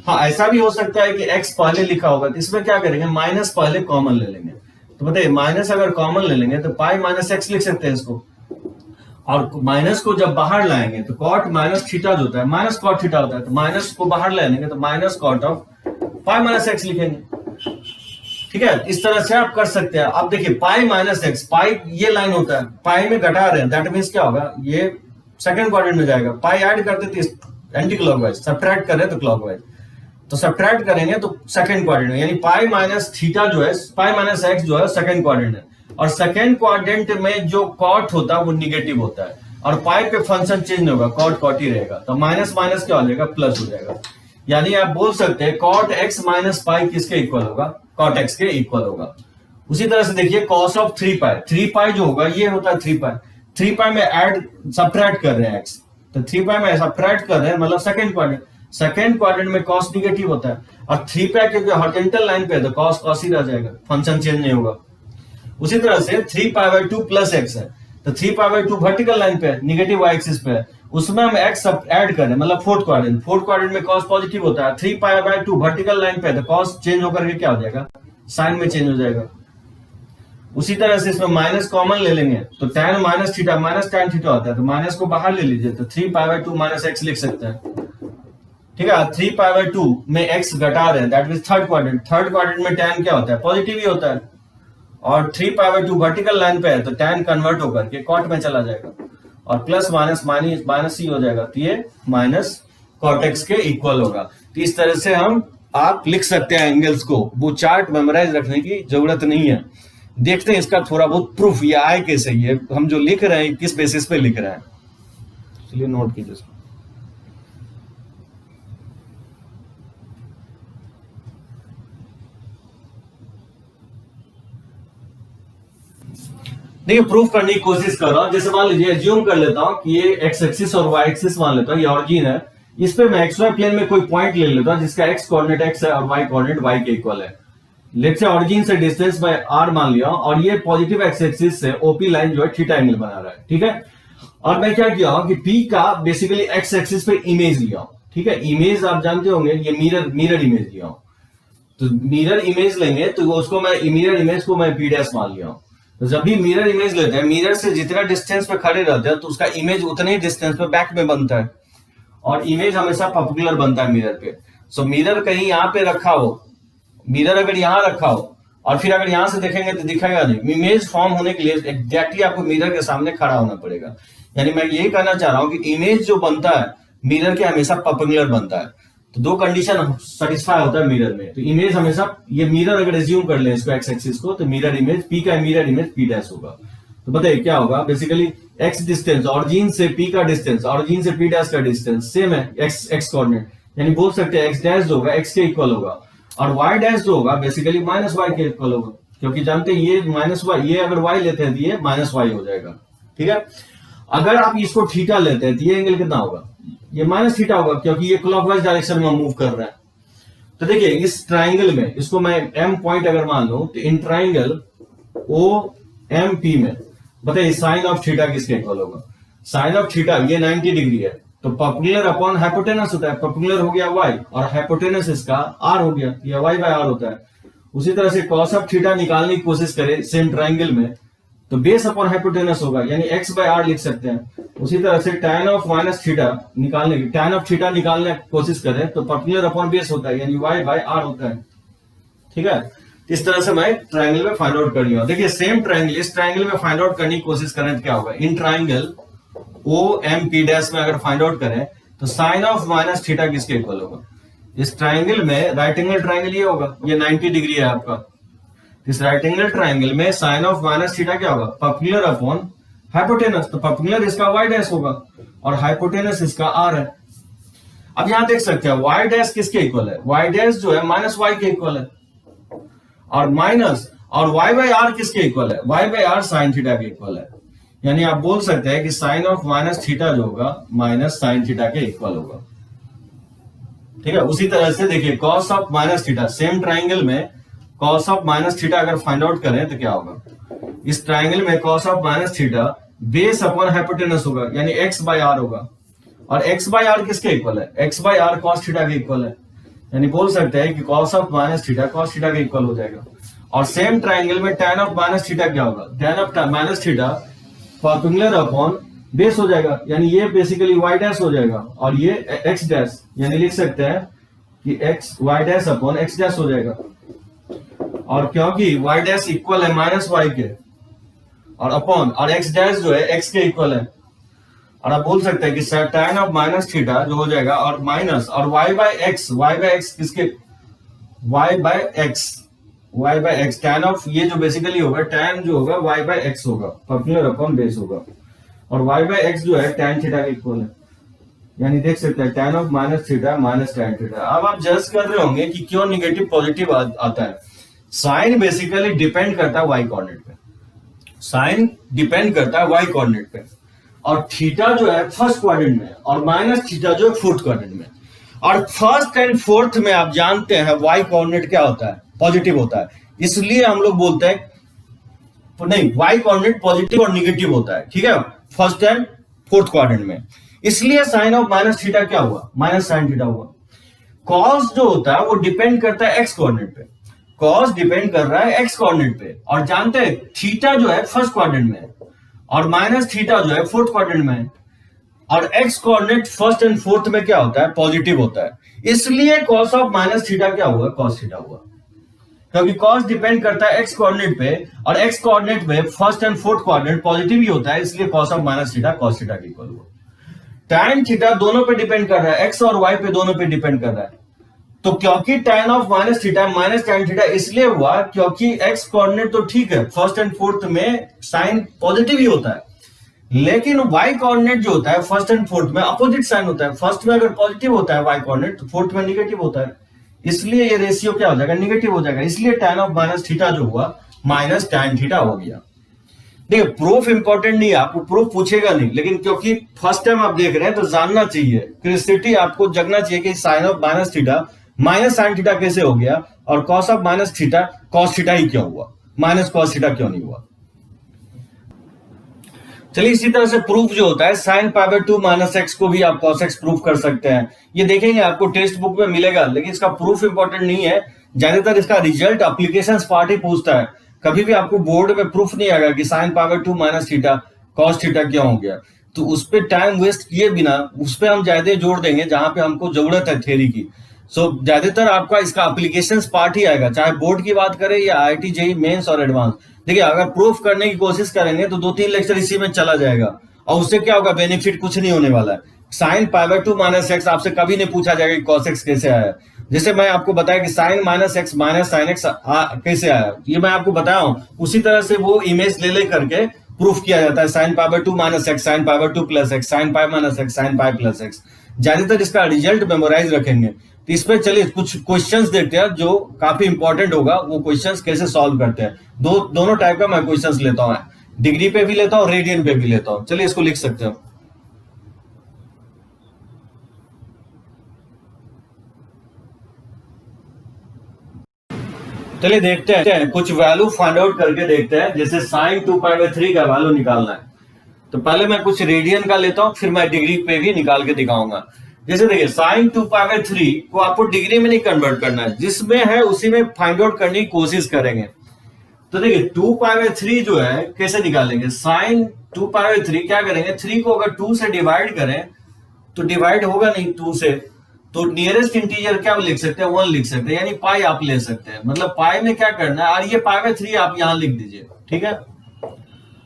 हाँ ऐसा भी हो सकता है कि एक्स पहले लिखा होगा, तो इसमें क्या करेंगे, माइनस पहले कॉमन ले लेंगे, तो बताइए माइनस अगर कॉमन ले लेंगे तो पाई माइनस एक्स लिख सकते हैं इसको, और माइनस को जब बाहर लाएंगे तो कॉट माइनस थीटा जो होता है माइनस कॉट थीटा होता है, तो माइनस को बाहर ले लेंगे तो minus cot of pi minus x लिखेंगे, ठीक है। इस तरह से आप कर सकते हैं। अब देखिए पाई माइनस एक्स, पाई ये लाइन होता है, पाई में घटा रहे हैं, दैट मीन्स क्या होगा, ये सेकंड क्वाड्रेंट में जाएगा, पाई ऐड करते थे एंटी क्लॉकवाइज, सब्ट्रैक्ट कर रहे हैं तो क्लॉकवाइज, तो सब्ट्रैक्ट करेंगे तो सेकंड क्वाड्रेंट में, यानी पाई माइनस थीटा जो है, पाई माइनस एक्स जो है सेकंड क्वाड्रेंट है, और सेकंड क्वाड्रेंट में जो कॉट होता है वो निगेटिव होता है, और पाई पे फंक्शन चेंज नहीं होगा, कॉट ही रहेगा, तो माइनस माइनस क्या हो जाएगा, प्लस हो जाएगा। यानी आप बोल सकते हैं कॉट एक्स माइनस पाई किसके इक्वल होगा, कॉट एक्स के इक्वल होगा। उसी तरह से देखिए कॉस ऑफ 3π जो होगा ये होता है 3π में ऐड सब्ट्रैक्ट कर रहे हैं एक्स, तो 3π में सब्ट्रैक्ट कर रहे हैं मतलब सेकंड क्वाड्रेंट में कॉस निगेटिव होता है, और 3π क्योंकि हॉरिजॉन्टल लाइन पे है तो कॉस ही रह जाएगा, फंक्शन चेंज नहीं होगा। उसी तरह से 3π/2 प्लस एक्स है, तो 3π/2 वर्टिकल लाइन पे है, निगेटिव वाई एक्सिस पे है, उसमें हम एक्स ऐड करें मतलब फोर्थ क्वाड्रेंट में कॉस पॉजिटिव होता है, 3π/2 वर्टिकल लाइन पे है तो कॉस चेंज होकर के क्या हो जाएगा, साइन में चेंज हो जाएगा। उसी तरह से इसमें माइनस कॉमन ले लेंगे तो tan minus theta minus tan theta होता है, तो माइनस को बाहर ले लीजिए तो 3π/2 माइनस एक्स लिख सकते हैं, ठीक है। 3π/2 में एक्स घटा रहे हैं, दैट मींस थर्ड क्वाड्रेंट में tan क्या होता है, पॉजिटिव ही होता है, और 3π/2 वर्टिकल लाइन पे है तो tan कन्वर्ट होकर के कॉट में चला जाएगा, और प्लस माइनस माइनस ही हो जाएगा, तो ये माइनस कॉट एक्स के इक्वल होगा। तो इस तरह से हम आप लिख सकते हैं एंगल्स को, वो चार्ट मेमोराइज रखने की जरूरत नहीं है। देखते हैं इसका थोड़ा बहुत प्रूफ ये आए कैसे, ये हम जो लिख रहे हैं किस बेसिस पे लिख रहे हैं, चलिए नोट कीजिए इसको। देखिए प्रूफ करने की कोशिश कर रहा हूं। जैसे मान लीजिए एज्यूम कर लेता हूं कि ये एक्स एक्सिस और वाई एक्सिस मान लेता हूं, ये ऑरिजिन है। इस पे मैं एक्स वाई प्लेन में कोई पॉइंट ले लेता हूं जिसका एक्स कोऑर्डिनेट एक्स है और वाई कोऑर्डिनेट वाई के इक्वल है। लेट्स से ऑरिजिन से डिस्टेंस मैं आर मान लिया और ये पॉजिटिव एक्स एक्सिस से ओपी लाइन जो है थीटा एंगल बना रहा है, ठीक है। और मैं क्या किया कि पी का बेसिकली एक्स एक्सिस पे इमेज लिया, ठीक है। इमेज आप जानते होंगे, ये मिरर इमेज लिया। तो मिरर इमेज लेंगे तो उसको मैं मिरर इमेज को मैं पी डैश मान लिया। तो जब भी मिरर इमेज लेते हैं, मिरर से जितना डिस्टेंस पे खड़े रहते हैं तो उसका इमेज उतने ही डिस्टेंस पे बैक में बनता है और इमेज हमेशा पर्टिकुलर बनता है मिरर पे। सो मिरर कहीं यहाँ पे रखा हो, मिरर अगर यहाँ रखा हो और फिर अगर यहाँ से देखेंगे तो दिखेगा नहीं। इमेज फॉर्म होने के लिए एग्जैक्टली आपको मिरर के सामने खड़ा होना पड़ेगा। यानी मैं यही कहना चाह रहा हूँ कि इमेज जो बनता है मिरर के हमेशा पर्पेंडिकुलर बनता है। तो दो कंडीशन सेटिस्फाई होता है मिरर में। तो इमेज हमेशा, ये मिरर अगर एज्यूम कर ले इसको एक्स एक्सिस को, तो मिरर इमेज पी का मिरर इमेज पी डैश होगा। तो बताइए क्या होगा, बेसिकली एक्स डिस्टेंस ऑरिजिन से पी का डिस्टेंस, ऑरिजिन से पी डैश का डिस्टेंस सेम है एक्स कोऑर्डिनेट, यानी बोल सकते हैं एक्स डैश जो होगा एक्स के इक्वल होगा और वाई डैश जो होगा बेसिकली माइनस वाई के इक्वल होगा, क्योंकि जानते हैं ये माइनस वाई, ये अगर वाई लेते हैं तो ये माइनस वाई हो जाएगा, ठीक है। अगर आप इसको थीटा लेते हैं तो ये एंगल कितना होगा, ये माइनस थीटा होगा, क्योंकि ये क्लॉकवाइज डायरेक्शन में मूव कर रहा है। तो देखिए इस ट्राइंगल में, इसको मैं एम पॉइंट अगर मान लूं तो in triangle O M P में बताइए साइन ऑफ थीटा किसके इक्वल होगा। साइन ऑफ थीटा ये 90 डिग्री है, तो पर्पेंडिकुलर अपॉन हाइपोटेनस होता है। पर्पेंडिकुलर हो गया वाई और हाइपोटेनस इसका आर हो गया, ये वाई बाय आर होता है। उसी तरह से कॉस ऑफ थीटा निकालने की कोशिश करें सेम ट्राइंगल में, तो बेस अपॉन हाइपोटेनस होगा, यानी एक्स बाय आर लिख सकते हैं। उसी तरह से tan ऑफ माइनस थीटा निकालने की, tan ऑफ थीटा निकालने की कोशिश करें तो पर्पेंडिकुलर अपॉन बेस होता है, यानी y बाय r होता है, ठीक है। इस तरह से मैं ट्राइंगल में फाइंड आउट कर लिया। देखिए सेम ट्राइंगल, इस ट्राइंगल में फाइंड आउट करने की कोशिश करें तो क्या होगा, in triangle O M P dash में अगर फाइंड आउट करें तो साइन ऑफ माइनस थीटा किसके इक्वल होगा। इस ट्राइंगल में राइट एंगल ट्राइंगल ये होगा, ये 90 डिग्री है आपका। इस राइट एंगल ट्राइंगल में साइन ऑफ माइनस थीटा क्या होगा, पर्पेंडिकुलर अपॉन हाइपोटेनस। तो पर्पेंडिकुलर इसका y डैश होगा और हाइपोटेनस इसका r है। अब यहां देख सकते हैं y डैश किसके इक्वल है, y डैश जो है माइनस y के इक्वल है और माइनस और y बाय r किसके इक्वल है, y by r sine theta के इक्वल है। यानी आप बोल सकते हैं कि साइन ऑफ माइनस थीटा जो होगा माइनस साइन थीटा के इक्वल होगा, ठीक है। उसी तरह से देखिए cos of minus theta, same triangle में कॉस ऑफ माइनस थीटा अगर फाइंड आउट करें तो क्या होगा, इस ट्राइंगल में cos of minus theta base upon hypotenuse होगा, यानी एक्स बाय आर होगा। और एक्स बाय आर किसके इक्वल है, x by r cos theta के इक्वल है, यानी बोल सकते हैं कि cos of minus theta cos theta के इक्वल हो जाएगा। और सेम ट्राइंगल में tan ऑफ माइनस थीटा क्या होगा, tan of minus theta perpendicular upon base हो जाएगा, यानी ये बेसिकली y डैश हो जाएगा और ये x डैश, यानी लिख सकते हैं कि x y dash upon x dash हो जाएगा। और क्योंकि y डैश इक्वल है माइनस वाई के और अपॉन और x डैश जो है x के इक्वल है, और आप बोल सकते हैं कि tan ऑफ माइनस थीटा जो हो जाएगा और माइनस और y बाय x किसके, y by x tan of ये जो बेसिकली होगा tan जो होगा y बाय x होगा, पर्पेंडिकुलर अपॉन बेस होगा और y बाय x जो है tan थीटा के इक्वल है, यानी देख सकते हैं tan of minus theta minus tan theta. अब आप जज कर रहे होंगे कि क्यों निगेटिव पॉजिटिव आता है। साइन बेसिकली डिपेंड करता है y कोऑर्डिनेट पे, साइन डिपेंड करता है y कोऑर्डिनेट पे, और थीटा जो है फर्स्ट क्वाड्रेंट में और माइनस थीटा जो है फोर्थ क्वाड्रेंट में। और फर्स्ट एंड फोर्थ में आप जानते हैं y कोऑर्डिनेट क्या होता है, पॉजिटिव होता है, इसलिए हम लोग बोलते हैं नहीं, y कोऑर्डिनेट पॉजिटिव और निगेटिव होता है, ठीक है, फर्स्ट एंड फोर्थ क्वाड्रेंट में। इसलिए साइन ऑफ माइनस थीटा क्या हुआ, माइनस साइन थीटा हुआ। कॉस जो होता है वो डिपेंड करता है एक्स कोऑर्डिनेट पे, कॉस डिपेंड कर रहा है एक्स कोऑर्डिनेट पे, और जानते हैं थीटा जो है फर्स्ट क्वाड्रेंट में और माइनस थीटा जो है फोर्थ क्वाड्रेंट में, और x coordinate first and fourth में क्या होता है, पॉजिटिव होता है। इसलिए कॉस ऑफ माइनस थीटा क्या हुआ, कॉस थीटा हुआ, क्योंकि कॉस डिपेंड करता है एक्स कोऑर्डिनेट पे और एक्स कोऑर्डिनेट में first and fourth quadrant positive ही होता है, इसलिए cos of minus theta cos theta के इक्वल हुआ। tan थीटा दोनों पे डिपेंड कर रहा है, एक्स और वाई पे दोनों पे डिपेंड कर रहा है, तो क्योंकि tan of minus theta minus tan theta इसलिए हुआ क्योंकि x कोऑर्डिनेट तो ठीक है, फर्स्ट एंड फोर्थ में साइन पॉजिटिव ही होता है, लेकिन y कोऑर्डिनेट जो होता है फर्स्ट एंड फोर्थ में अपोजिट साइन होता है। फर्स्ट में अगर पॉजिटिव होता है y कोऑर्डिनेट तो फोर्थ में निगेटिव होता है, इसलिए ये रेशियो क्या हो जाएगा, निगेटिव हो जाएगा। इसलिए tan ऑफ माइनस थीटा जो हुआ माइनस tan थीटा हो गया। देखिए प्रूफ इंपॉर्टेंट नहीं है, आपको प्रूफ पूछेगा नहीं, लेकिन क्योंकि फर्स्ट टाइम आप देख रहे हैं तो जानना चाहिए, क्यूरियोसिटी आपको जगना चाहिए कि sine of minus theta minus sine theta कैसे हो गया और cos of minus theta cos theta ही क्यों हुआ, माइनस कॉस थीटा क्यों नहीं हुआ। चलिए इसी तरह से प्रूफ जो होता है sine pi by 2 minus x को भी आप कॉस एक्स प्रूफ कर सकते हैं। ये देखेंगे आपको टेक्स्ट बुक में मिलेगा, लेकिन इसका प्रूफ इंपॉर्टेंट नहीं है, ज्यादातर इसका रिजल्ट एप्लीकेशंस पार्ट ही पूछता है। कभी भी आपको बोर्ड में प्रूफ नहीं आएगा कि sine pi by 2 minus theta cos theta क्यों हो गया। तो उस पर टाइम वेस्ट किए बिना उस पर हम ज्यादा जोड़ देंगे जहां पे हमको जरूरत है थ्योरी की। सो ज्यादातर आपका इसका एप्लीकेशंस पार्ट ही आएगा, चाहे बोर्ड की बात करें या आईआईटी जेईई मेंस और एडवांस। देखिए अगर प्रूफ करने की कोशिश करेंगे तो 2-3 लेक्चर इसी में चला जाएगा और उससे क्या होगा, बेनिफिट कुछ नहीं होने वाला है। Sine pi by 2 minus x आपसे कभी नहीं पूछा जाएगा कि कॉस एक्स कैसे आया। जैसे मैं आपको बताया कि sine minus x minus sine x कैसे आया, ये मैं आपको बताया हूं, उसी तरह से वो इमेज ले करके प्रूफ किया जाता है। Sine pi by 2 minus x, sine pi by 2 plus x, sine pi minus x, sine pi plus x. ज्यादातर इसका रिजल्ट मेमोराइज रखेंगे। तो इस पर चलिए कुछ क्वेश्चंस देखते हैं जो काफी इंपॉर्टेंट होगा, वो क्वेश्चंस कैसे सॉल्व करते हैं। दोनों टाइप का मैं क्वेश्चंस लेता हूं, डिग्री पे भी लेता हूं, रेडियन पे भी लेता हूं। चलिए इसको लिख सकते हो। चलिए देखते हैं कुछ वैल्यू फाइंड आउट करके देखते हैं। जैसे साइन 2 पाई बाय 3 का वैल्यू निकालना है, तो पहले मैं कुछ रेडियन का लेता हूं, फिर मैं डिग्री पे भी निकाल के दिखाऊंगा। जैसे देखिए साइन 2 पाई बाय 3 को आपको डिग्री में नहीं कन्वर्ट करना है, जिसमें है उसी में फाइंड आउट करने की कोशिश करेंगे। तो देखिए 2 पाई बाय 3 जो है कैसे निकालेंगे, साइन 2 पाई बाय 3 क्या करेंगे, 3 को अगर 2 से डिवाइड करें तो डिवाइड होगा नहीं 2 से, तो नियरेस्ट इंटीजर क्या लिख सकते हैं, 1 लिख सकते हैं, यानी पाई आप ले सकते हैं। मतलब पाई में क्या करना है, और ये पाई बाय 3 आप यहां लिख दीजिए, ठीक है।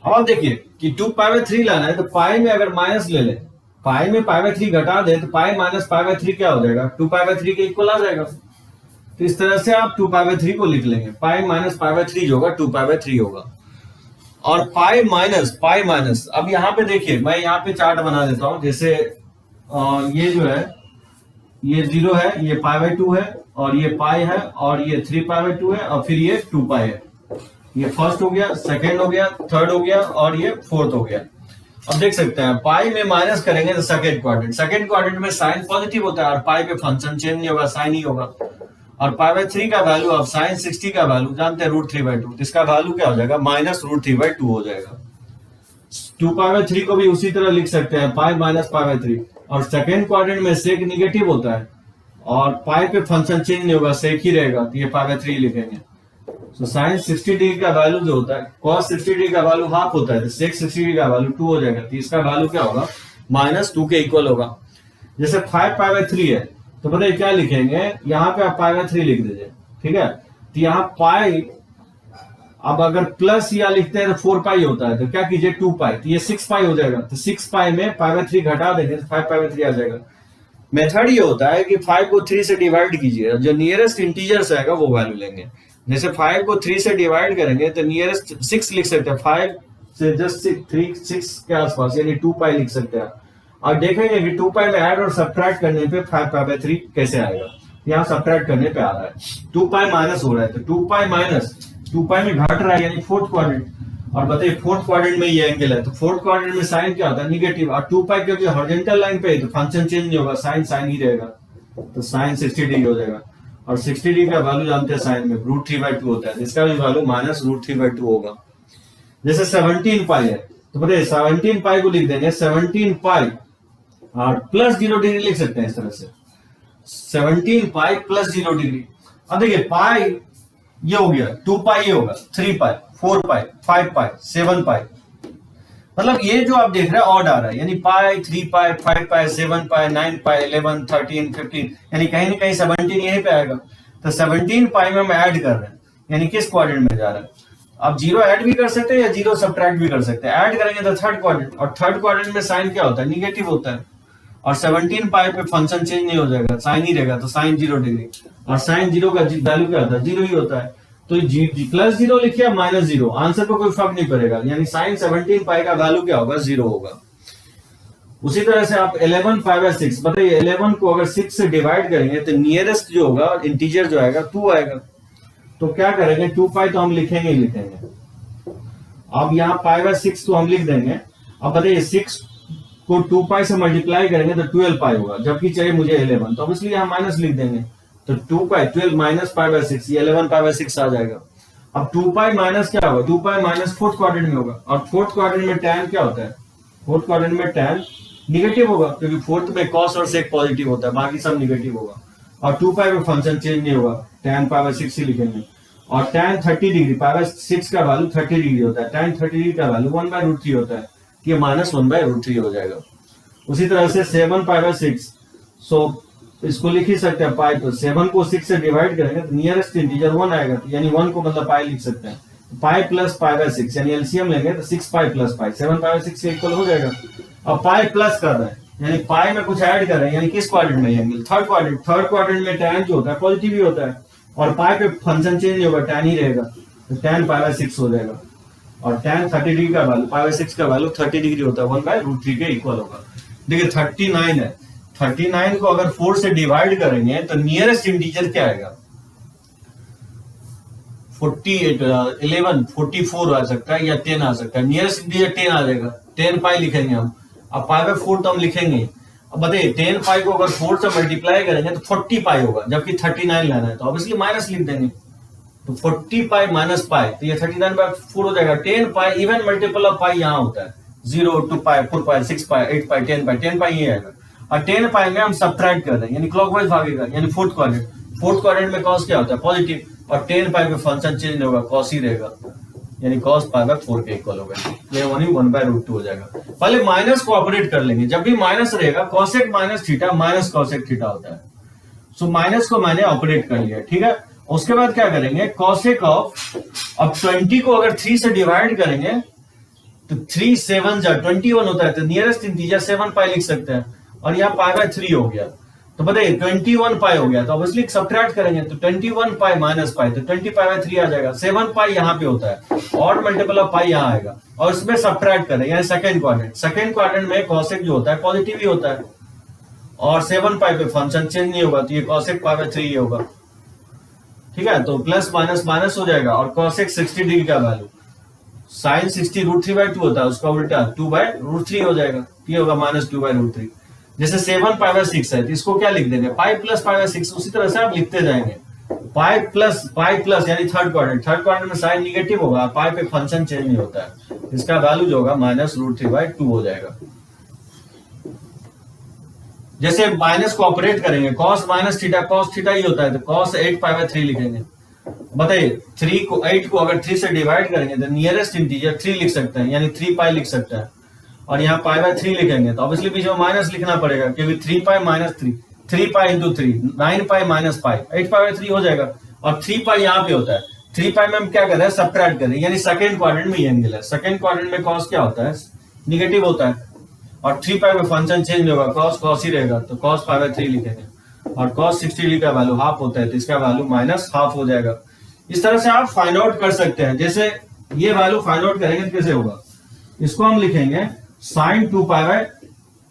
और देखिए कि 2 पाई बाय 3 लाना है तो पाई में अगर माइनस ले ले, पाई में पाई बाय 3 घटा दे तो पाई माइनस पाई बाय 3 क्या हो जाएगा, 2 पाई बाय 3 के इक्वल आ जाएगा। तो इस तरह से आप 2 पाई बाय 3 को लिख लेंगे, पाई माइनस पाई बाय 3 जो होगा 2 पाई बाय 3 होगा। और पाई माइनस अब यहाँ पे देखिए मैं यहाँ पे चार्ट बना देता हूं। जैसे ये जो है ये 0 है, ये पाई बाय 2 है, और ये पाई है, और ये 3 पाई बाय 2 है, और फिर ये 2 पाई है। ये फर्स्ट हो गया, सेकंड हो गया, थर्ड हो गया, और ये फोर्थ हो गया। अब देख सकते हैं पाई में माइनस करेंगे तो सेकंड क्वाड्रेंट में साइन पॉजिटिव होता है, और पाई पे फंक्शन चेंज नहीं होगा, साइन ही होगा। और पाई बाय 3 का वैल्यू अब साइन 60 का वैल्यू जानते हैं √3/2, तो इसका वैल्यू क्या हो जाएगा, माइनस √3/2 हो जाएगा। 2 पाई बाय 3 को भी उसी तरह लिख सकते हैं, पाई माइनस पाई बाय 3। और सेकंड क्वाड्रेंट में सेक निगेटिव होता है और पाई पे फंक्शन चेंज नहीं होगा, सेक ही रहेगा, तो ये पाई बाय 3 लिखेंगे। तो साइन 60 डिग्री का वैल्यू जो होता है, कॉस 60 डिग्री का वैल्यू हाफ होता है, तो सेक 60 डिग्री का वैल्यू 2 हो जाएगा, तो इसका वैल्यू क्या होगा, -2 के इक्वल होगा। जैसे 5 पाई बाय 3 है तो बताइए क्या लिखेंगे, यहाँ पे आप पाई बाय 3 लिख दीजिए, ठीक है। तो यहाँ पाई अब अगर प्लस या लिखते हैं तो 4 पाई होता है, तो क्या कीजिए 2 पाई, तो ये 6 पाई हो जाएगा। तो 6 पाई में पाई बाय 3 घटा देंगे तो 5 पाई बाय 3 आ जाएगा। मेथड ये होता है कि 5 को 3 से डिवाइड कीजिए, जो नियरेस्ट इंटीजर्स आएगा वो वैल्यू लेंगे। जैसे 5 को 3 से डिवाइड करेंगे तो नियरेस्ट 6 लिख सकते हैं, 5 से जस्ट 6 के आसपास, यानी 2 पाई लिख सकते हैं। और देखेंगे कि 2 पाई में ऐड और सब्ट्रैक्ट करने पे 5 पाई बाय 3 कैसे आएगा। यहाँ सब्ट्रैक्ट करने पे आ रहा है 2 पाई माइनस हो रहा है, तो 2 पाई माइनस 2 पाई में घट रहा है, यानी फोर्थ क्वाड्रेंट। और बताइए फोर्थ क्वाड्रेंट में ये एंगल है, तो फोर्थ क्वाड्रेंट में साइन क्या होता है, निगेटिव। और 2 पाई क्योंकि हॉरिजॉन्टल लाइन पे है तो फंक्शन चेंज नहीं होगा, साइन ही रहेगा, तो साइन 60 डिग्री हो जाएगा। और 60 डिग्री का वैल्यू जानते हैं साइन में √3/2 होता है, इसका भी वैल्यू माइनस √3/2 होगा। जैसे 17 पाई है तो बताइए 17 पाई को लिख देंगे 17 पाई और प्लस 0 डिग्री लिख सकते हैं इस तरह से, 17 पाई प्लस 0 डिग्री। अब देखिए पाई ये हो गया, 2 पाई ये होगा, 3 पाई, 4 पाई, 5 पाई, 7 पाई। मतलब ये जो आप देख रहे हैं ऑड आ रहा है, यानी पाई, 3 पाई, 5 पाई, 7 पाई, 9 पाई, 11, 13, 15, यानी कहीं ना कहीं 17 यहीं पे आएगा। तो 17 पाई में हम ऐड कर रहे हैं, यानी किस क्वाड्रेंट में जा रहा है। आप 0 ऐड भी कर सकते हैं या 0 सब्ट्रैक्ट भी कर सकते हैं। ऐड करेंगे तो थर्ड क्वाड्रेंट, और थर्ड क्वाड्रेंट में साइन क्या होता है, निगेटिव होता है। और 17 पाई पे फंक्शन चेंज नहीं हो जाएगा, साइन ही रहेगा, तो साइन 0 डिग्री। और साइन 0 का वैल्यू क्या होता है, 0 ही होता है। तो प्लस 0 लिखिए माइनस 0, आंसर पे कोई फर्क नहीं पड़ेगा, यानी साइन 17 पाई का वैल्यू क्या होगा, 0 होगा। उसी तरह से आप 11 पाई बाय 6, बताइए 11 को अगर 6 से डिवाइड करेंगे तो नियरेस्ट जो होगा इंटीजर जो आएगा 2 आएगा। तो क्या करेंगे, 2 पाई तो हम लिखेंगे ही लिखेंगे। अब यहाँ पाई बाय 6 तो हम लिख देंगे। अब बताइए 6 को 2 पाई से मल्टीप्लाई करेंगे तो 12 पाई होगा, जबकि चाहिए मुझे 11, तो अब इसलिए हम माइनस लिख देंगे। तो 2 पाई 12 माइनस पाई बाय 6, ये 11 पाई बाय 6 आ जाएगा। अब 2 पाई माइनस क्या होगा, 2 पाई माइनस फोर्थ क्वाड्रेंट में होगा, और फोर्थ क्वाड्रेंट में tan क्या होता है, फोर्थ क्वाड्रेंट में tan निगेटिव होगा, क्योंकि फोर्थ में cos और sec पॉजिटिव होता है, बाकी सब निगेटिव होगा। और 2 पाई में फंक्शन चेंज नहीं होगा, tan पाई बाय 6 ही लिखेंगे। और tan 30 डिग्री, पाई बाय 6 का वैल्यू 30 डिग्री होता है, tan 30 डिग्री का वैल्यू 1/√3 होता है, ये माइनस 1/√3 हो जाएगा। उसी तरह से 7 पाई बाय 6, सो इसको लिख ही सकते हैं पाई, तो 7 को 6 से डिवाइड करेंगे तो नियरेस्ट इंटीजर 1 आएगा, यानी 1 को मतलब पाई लिख सकते हैं। पाई प्लस पाई बाय 6, यानी एलसीएम लेंगे तो 6 pi plus pi, 7 pi by 6 के इक्वल हो जाएगा। अब पाई प्लस कर रहे हैं, यानी पाई में कुछ ऐड कर रहे हैं, यानी किस क्वाड्रेंट में, angle third quadrant. Third quadrant में tan जो होता है पॉजिटिव ही होता है, और पाई पे फंक्शन चेंज नहीं होगा, tan ही रहेगा, तो tan पाई बाय 6 हो जाएगा। और tan 30 डिग्री का वैल्यू, पाई बाय 6 का वैल्यू 30 डिग्री होता है, 1/√3 के इक्वल होगा। देखिए 39 है, 39 को अगर 4 से डिवाइड करेंगे तो नियरेस्ट इंटीजर क्या आएगा, 48, 11, 44 आ सकता है, या 10 आ सकता है। नियरेस्ट इंटीजर 10 आ जाएगा, 10 पाई लिखेंगे हम। अब पाई बाय 4 तो हम लिखेंगे। अब बताइए 10 पाई को अगर 4 से मल्टीप्लाई करेंगे तो 40 पाई होगा, जबकि 39 लेना है, तो ऑब्वियसली माइनस लिख देंगे। तो 40 पाई माइनस पाई, तो ये 39/4 हो जाएगा। 10 पाई इवन मल्टीपल ऑफ पाई यहाँ होता है, 0, 2 पाई, 4 पाई, 6 पाई, 8 पाई, 10 पाई, 10 पाई ये आएगा। और 10 पाई में हम सब्ट्रैक्ट कर रहे हैं, यानी क्लॉकवाइज भागेगा, यानी फोर्थ क्वाड्रेंट। फोर्थ क्वाड्रेंट में कॉस क्या होता है, पॉजिटिव, और 10 पाई में फंक्शन चेंज नहीं होगा, कॉस ही रहेगा, यानी cos पाई बाय 4 के इक्वल होगा। ये 1/√2 हो जाएगा। पहले माइनस को ऑपरेट कर लेंगे, जब भी माइनस रहेगा cosec minus theta minus cosec theta होता है। सो माइनस को मैंने ऑपरेट कर लिया, ठीक है। उसके बाद क्या करेंगे, cosec ऑफ, अब 20 को अगर 3 से डिवाइड करेंगे तो 3 7 जा 21 होता है, तो नियरेस्ट इंटीजर 7 पाई लिख सकते हैं, और यहाँ पाई बाय 3 हो गया। तो बताइए 21 पाई हो गया, तो ऑब्वियसली सब्ट्रैक्ट करेंगे, तो 21 पाई माइनस पाई, तो 20 पाई बाय 3 आ जाएगा। 7 पाई यहाँ पे होता है, और मल्टीपल ऑफ पाई यहाँ आएगा, और इसमें सब्ट्रैक्ट करें, यानी सेकंड क्वाड्रेंट। सेकंड क्वाड्रेंट में cosec जो होता है पॉजिटिव ही होता है, और 7 पाई पे फंक्शन चेंज नहीं होगा, तो ये cosec पाई बाय 3 ही होगा, ठीक है। तो प्लस माइनस माइनस हो जाएगा, और cosec 60 डिग्री का वैल्यू, साइन 60 √3/2 होता है, उसका उल्टा 2/√3 हो जाएगा, ये होगा माइनस 2/√3। जैसे 7 पाई बाय 6 है, तो इसको क्या लिख देंगे, पाई प्लस पाई बाय 6, उसी तरह से आप लिखते जाएंगे, पाई प्लस यानी थर्ड क्वाड्रेंट। थर्ड क्वाड्रेंट में साइन निगेटिव होगा, पाई पे फंक्शन चेंज नहीं होता है, इसका वैल्यू जो होगा माइनस √3/2 हो जाएगा। जैसे माइनस को ऑपरेट करेंगे, cos minus theta cos theta ही होता है, तो cos 8 पाई बाय 3 लिखेंगे। बताइए 8 को अगर 3 से डिवाइड करेंगे तो नियरेस्ट इंटीजर 3 लिख सकते हैं, यानी 3 पाई लिख सकते हैं, और यहाँ पाई बाय 3 लिखेंगे, तो ऑब्वियसली पीछे में माइनस लिखना पड़ेगा, क्योंकि 3 pi minus 3 pi into 3, 9 pi minus pi, 8 pi by 3 हो जाएगा। और 3 पाई यहाँ पे होता है, 3 पाई में हम क्या कर रहे हैं, सब्ट्रैक्ट कर रहे हैं, यानी सेकंड क्वाड्रेंट में ये एंगल है। सेकंड क्वाड्रेंट में cos क्या होता है, निगेटिव होता है, और 3 पाई में फंक्शन चेंज होगा, cos ही रहेगा, तो cos पाई बाय 3 लिखेंगे। और cos 60 डिग्री का वैल्यू हाफ होता है, तो इसका वैल्यू माइनस हाफ हो जाएगा। इस तरह से आप फाइंड आउट कर सकते हैं। जैसे ये वैल्यू फाइंड आउट करेंगे तो कैसे होगा, इसको हम लिखेंगे साइन 2 पाई बाय,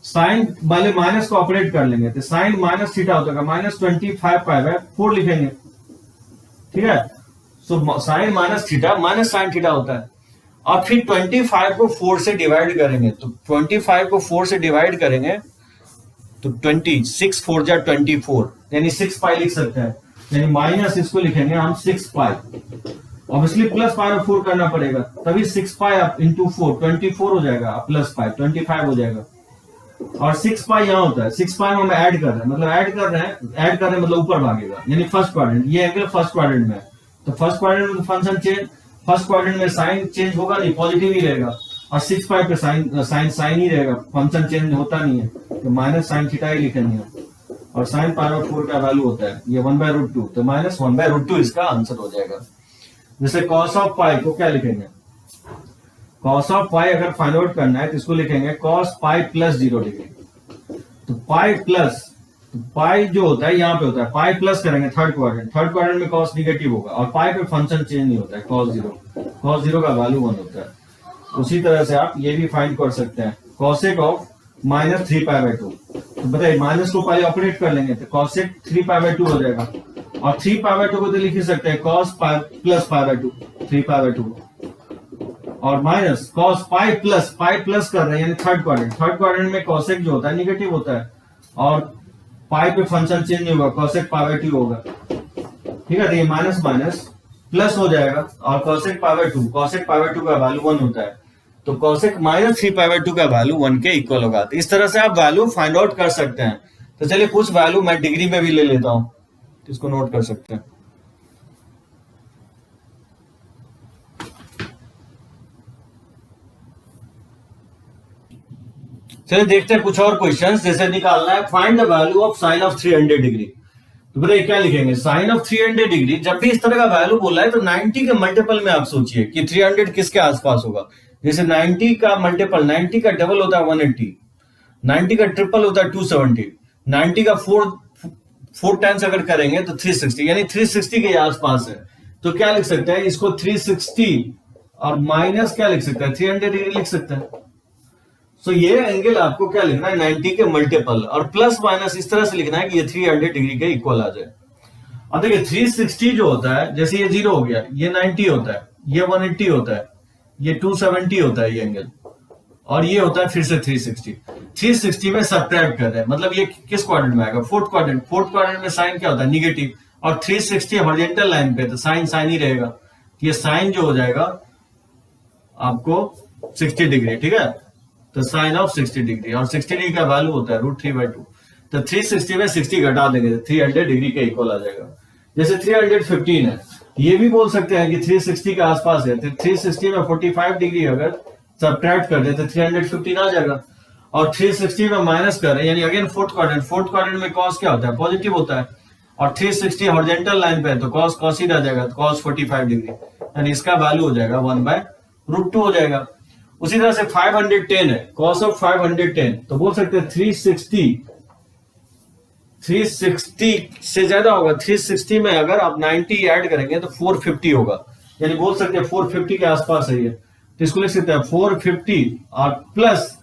साइन वाले माइनस को ऑपरेट कर लेंगे, तो साइन माइनस थीटा होता है माइनस 25 पाई बाय 4 लिखेंगे, ठीक है। So sign minus theta minus sine theta होता है, और फिर 25 को 4 से डिवाइड करेंगे, तो 25 को 4 से डिवाइड करेंगे तो 26 4 जा 24, यानी 6 पाई लिख सकते हैं, यानी माइनस इसको लिखेंगे हम 6 पाई, ऑब्वियसली प्लस पाई और 4 करना पड़ेगा, तभी 6 पाई इंटू 4 24 हो जाएगा, प्लस पाई 25 हो जाएगा। और 6 पाई यहाँ होता है, 6 पाई में हम ऐड कर रहे हैं, मतलब ऐड कर रहे हैं मतलब ऊपर भागेगा, यानी फर्स्ट क्वाड्रेंट, ये एंगल फर्स्ट क्वाड्रेंट में है, तो फर्स्ट क्वाड्रेंट में फंक्शन चेंज, फर्स्ट क्वाड्रेंट में साइन चेंज होगा नहीं, पॉजिटिव ही रहेगा, और 6 पाई पे साइन ही रहेगा, फंक्शन चेंज होता नहीं है, तो माइनस साइन थीटा ही लिखेंगे। और साइन पाई बाय 4 का वैल्यू होता है ये 1/√2, तो माइनस 1/√2 इसका आंसर हो जाएगा। जैसे cos ऑफ पाई को क्या लिखेंगे, cos ऑफ पाई अगर फाइंड आउट करना है तो इसको लिखेंगे cos पाई प्लस 0 डिग्री, तो पाई प्लस, तो पाई जो होता है यहाँ पे होता है, पाई प्लस करेंगे थर्ड क्वाड्रेंट में कॉस निगेटिव होगा, और पाई पे फंक्शन चेंज नहीं होता है, कॉस जीरो का वैल्यू 1 होता है। उसी तरह से आप ये भी फाइंड कर सकते हैं, कॉसेक ऑफ -3π/2। तो बताइए माइनस को पहले ऑपरेट कर लेंगे तो कॉसेक 3π/2 हो जाएगा, और 3π/2 को तो लिख ही सकते हैं कॉस पाई प्लस π/2, 3π/2, और माइनस कॉस पाई प्लस कर रहे हैं यानी थर्ड क्वाड्रेंट में कॉसेक जो होता है निगेटिव होता है, और पाई पे फंक्शन चेंज नहीं होगा, कॉसेक π/2 होगा। ठीक है, तो ये माइनस माइनस प्लस हो जाएगा, और कॉसेक π/2 का वैल्यू 1 होता है, तो कॉसेक -3π/2 का वैल्यू 1 के इक्वल होगा। तो इस तरह से आप वैल्यू फाइंड आउट कर सकते हैं। तो चलिए कुछ वैल्यू मैं डिग्री में भी ले लेता हूं, इसको नोट कर सकते हैं। चलिए देखते हैं कुछ और क्वेश्चंस। जैसे निकालना है find the value of sine of 300 degree. तो बताइए क्या लिखेंगे, साइन ऑफ 300 डिग्री। जब भी इस तरह का वैल्यू बोला है तो 90 के मल्टीपल में आप सोचिए कि 300 किसके आसपास होगा। जैसे 90 का मल्टीपल, 90 का डबल होता है 180, 90 का ट्रिपल होता है 270, 90 का फोर टाइम्स अगर करेंगे तो 360, यानी 360 के आसपास है। तो क्या लिख सकते हैं इसको, 360 और माइनस क्या लिख सकते हैं, 300 डिग्री लिख सकते हैं। सो ये एंगल आपको क्या लिखना है, 90 के मल्टीपल, और प्लस माइनस इस तरह से लिखना है कि ये 300 डिग्री के इक्वल आ जाए। अब देखिए 360 जो होता है, जैसे ये 0 हो गया, ये 90 होता है, ये 180 होता है, ये 270 होता है ये एंगल, और ये होता है फिर से 360। 360 में सब्ट्रैक्ट कर रहे हैं, मतलब ये किस क्वाड्रेंट में आएगा, फोर्थ क्वाड्रेंट में साइन क्या होता है, निगेटिव, और 360 हॉरिजॉन्टल लाइन पे, तो साइन साइन ही रहेगा। ये साइन जो हो जाएगा आपको 60 डिग्री। ठीक है, तो साइन ऑफ 60 डिग्री, और 60 डिग्री का वैल्यू होता है √3/2। तो 360 में 60 घटा देंगे तो 300 डिग्री के इक्वल आ जाएगा। जैसे 315 है, ये भी बोल सकते हैं कि 360 के आसपास है, तो 360 में 45 डिग्री अगर सब्ट्रैक्ट कर दे तो 315 आ जाएगा, और 360 में माइनस कर रहे हैं यानी अगेन फोर्थ क्वाड्रेंट में कॉस क्या होता है, पॉजिटिव होता है, और 360 हॉरिजॉन्टल लाइन पे है तो कॉस ही रह जाएगा, तो कॉस 45 डिग्री, यानी इसका वैल्यू हो जाएगा 1/√2 हो जाएगा। उसी तरह से 510 है, कॉस ऑफ 510, तो बोल सकते हैं 360 से ज्यादा होगा। 360 में अगर आप 90 ऐड करेंगे तो 450 होगा, यानी बोल सकते हैं 450 के आसपास है ये। तो इसको लिख सकते हैं 450 और प्लस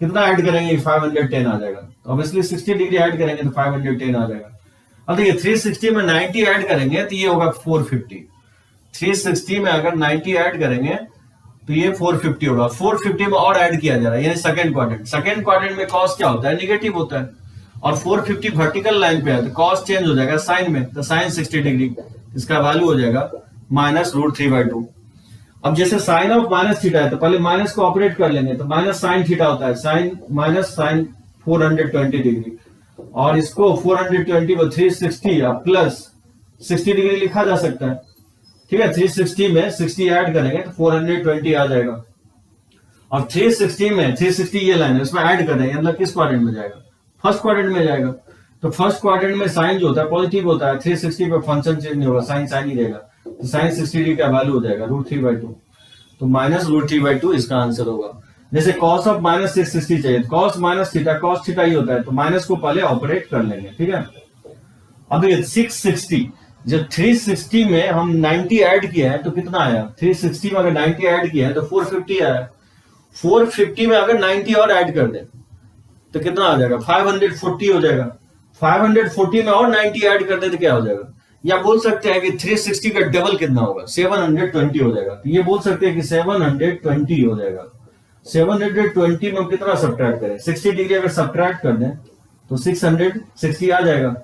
कितना ऐड करेंगे, 510 आ जाएगा। तो ऑब्वियसली 60 डिग्री ऐड करेंगे तो 510 आ जाएगा। अब देखिए 360 में 90 ऐड करेंगे तो ये होगा 450। 360 में अगर 90 ऐड करेंगे तो ये 450 होगा। 450 में और ऐड किया जा रहा है, यानी सेकंड क्वाड्रेंट में कॉस क्या होता है, निगेटिव होता है, और 450 वर्टिकल लाइन पे है तो कॉस चेंज हो जाएगा साइन में, तो साइन 60 डिग्री, इसका वैल्यू हो जाएगा -√3/2। अब जैसे साइन ऑफ माइनस थीटा है तो पहले माइनस को ऑपरेट कर लेंगे, तो माइनस साइन थीटा होता है, साइन माइनस साइन 420 डिग्री, और इसको 420 को 360 और प्लस 60 डिग्री लिखा जा सकता है। ठीक है, 360 में 60 ऐड करेंगे तो 420 आ जाएगा, और 360 में 360 ये लाइन है उसमें ऐड कर देंगे, मतलब किस क्वाड्रेंट में जाएगा, फर्स्ट क्वाड्रेंट में जाएगा। तो फर्स्ट क्वाड्रेंट में साइन जो होता है पॉजिटिव होता है, 360 पे फंक्शन चेंज नहीं होगा, साइन साइन ही रहेगा, तो साइन 60 डिग्री का वैल्यू हो जाएगा √3/2, तो -√3/2 इसका आंसर होगा। जैसे cos ऑफ -660 चाहिए, cos minus theta cos theta ही होता है, तो माइनस को पहले ऑपरेट कर लेंगे। ठीक है, अब देखिए 660, जब 360 में हम 90 ऐड किया है तो कितना आया, 360 में अगर 90 ऐड किया है तो 450 आया। 450 में अगर 90 और ऐड कर दें तो कितना आ जाएगा, 540 हो जाएगा। 540 में और 90 ऐड कर दे तो क्या हो जाएगा, या बोल सकते हैं कि 360 का डबल कितना होगा, 720 हो जाएगा। तो ये बोल सकते हैं कि 720 हो जाएगा। 720 में हम कितना सब्ट्रैक्ट करें, 60 डिग्री अगर सब्ट्रैक्ट कर दें तो 660 आ जाएगा।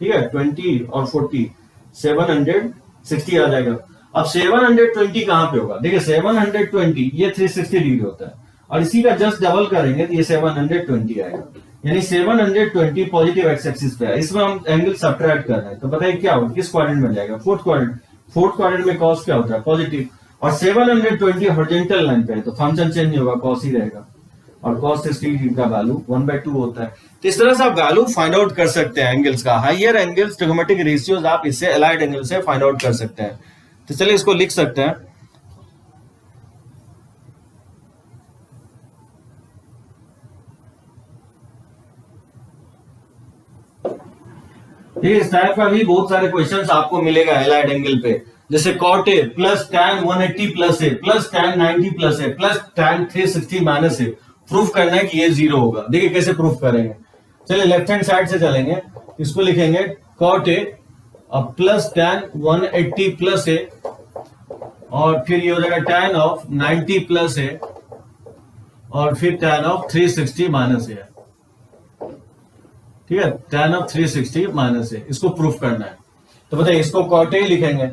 ठीक है, 20 और 40 760 आ जाएगा। अब 720 कहां पे होगा, देखिए 720 ये 360 डिग्री होता है, और इसी का जस्ट डबल करेंगे तो ये 720 आएगा, यानी 720 पॉजिटिव एक्स एक्सिस पे है। इसमें हम एंगल सब्ट्रैक्ट कर रहे हैं, तो बताइए क्या होगा, किस क्वाड्रेंट में जाएगा, फोर्थ क्वाड्रेंट में कॉस क्या होता है, पॉजिटिव, और 720 हॉरिजॉन्टल लाइन पे है तो फंक्शन चेंज नहीं होगा, कॉस ही रहेगा, और cos 60 का वैल्यू 1/2 होता है। तो इस तरह से आप वैल्यू फाइंड आउट कर सकते हैं एंगल्स का। हाइयर एंगल्स ट्रिगोनोमेट्रिक रेशियोज आप इससे एलाइड एंगल से फाइंड आउट कर सकते हैं। तो चलिए इसको लिख सकते हैं, ठीक है, इस टाइप का भी बहुत सारे क्वेश्चंस आपको मिलेगा एलाइड एंगल पे, जैसे cot A plus tan 180 plus A plus tan 90 plus A plus tan 360 minus A. Proof करना है कि ये जीरो होगा। देखिए कैसे प्रूफ करेंगे। चलिए लेफ्ट हैंड साइड से चलेंगे, इसको लिखेंगे cot A अब प्लस tan 180 प्लस ए और फिर ये हो जाएगा tan ऑफ 90 प्लस ए और फिर tan ऑफ 360 माइनस ए। ठीक है, tan ऑफ 360 माइनस ए, इसको प्रूफ करना है। तो बताइए इसको cot A लिखेंगे,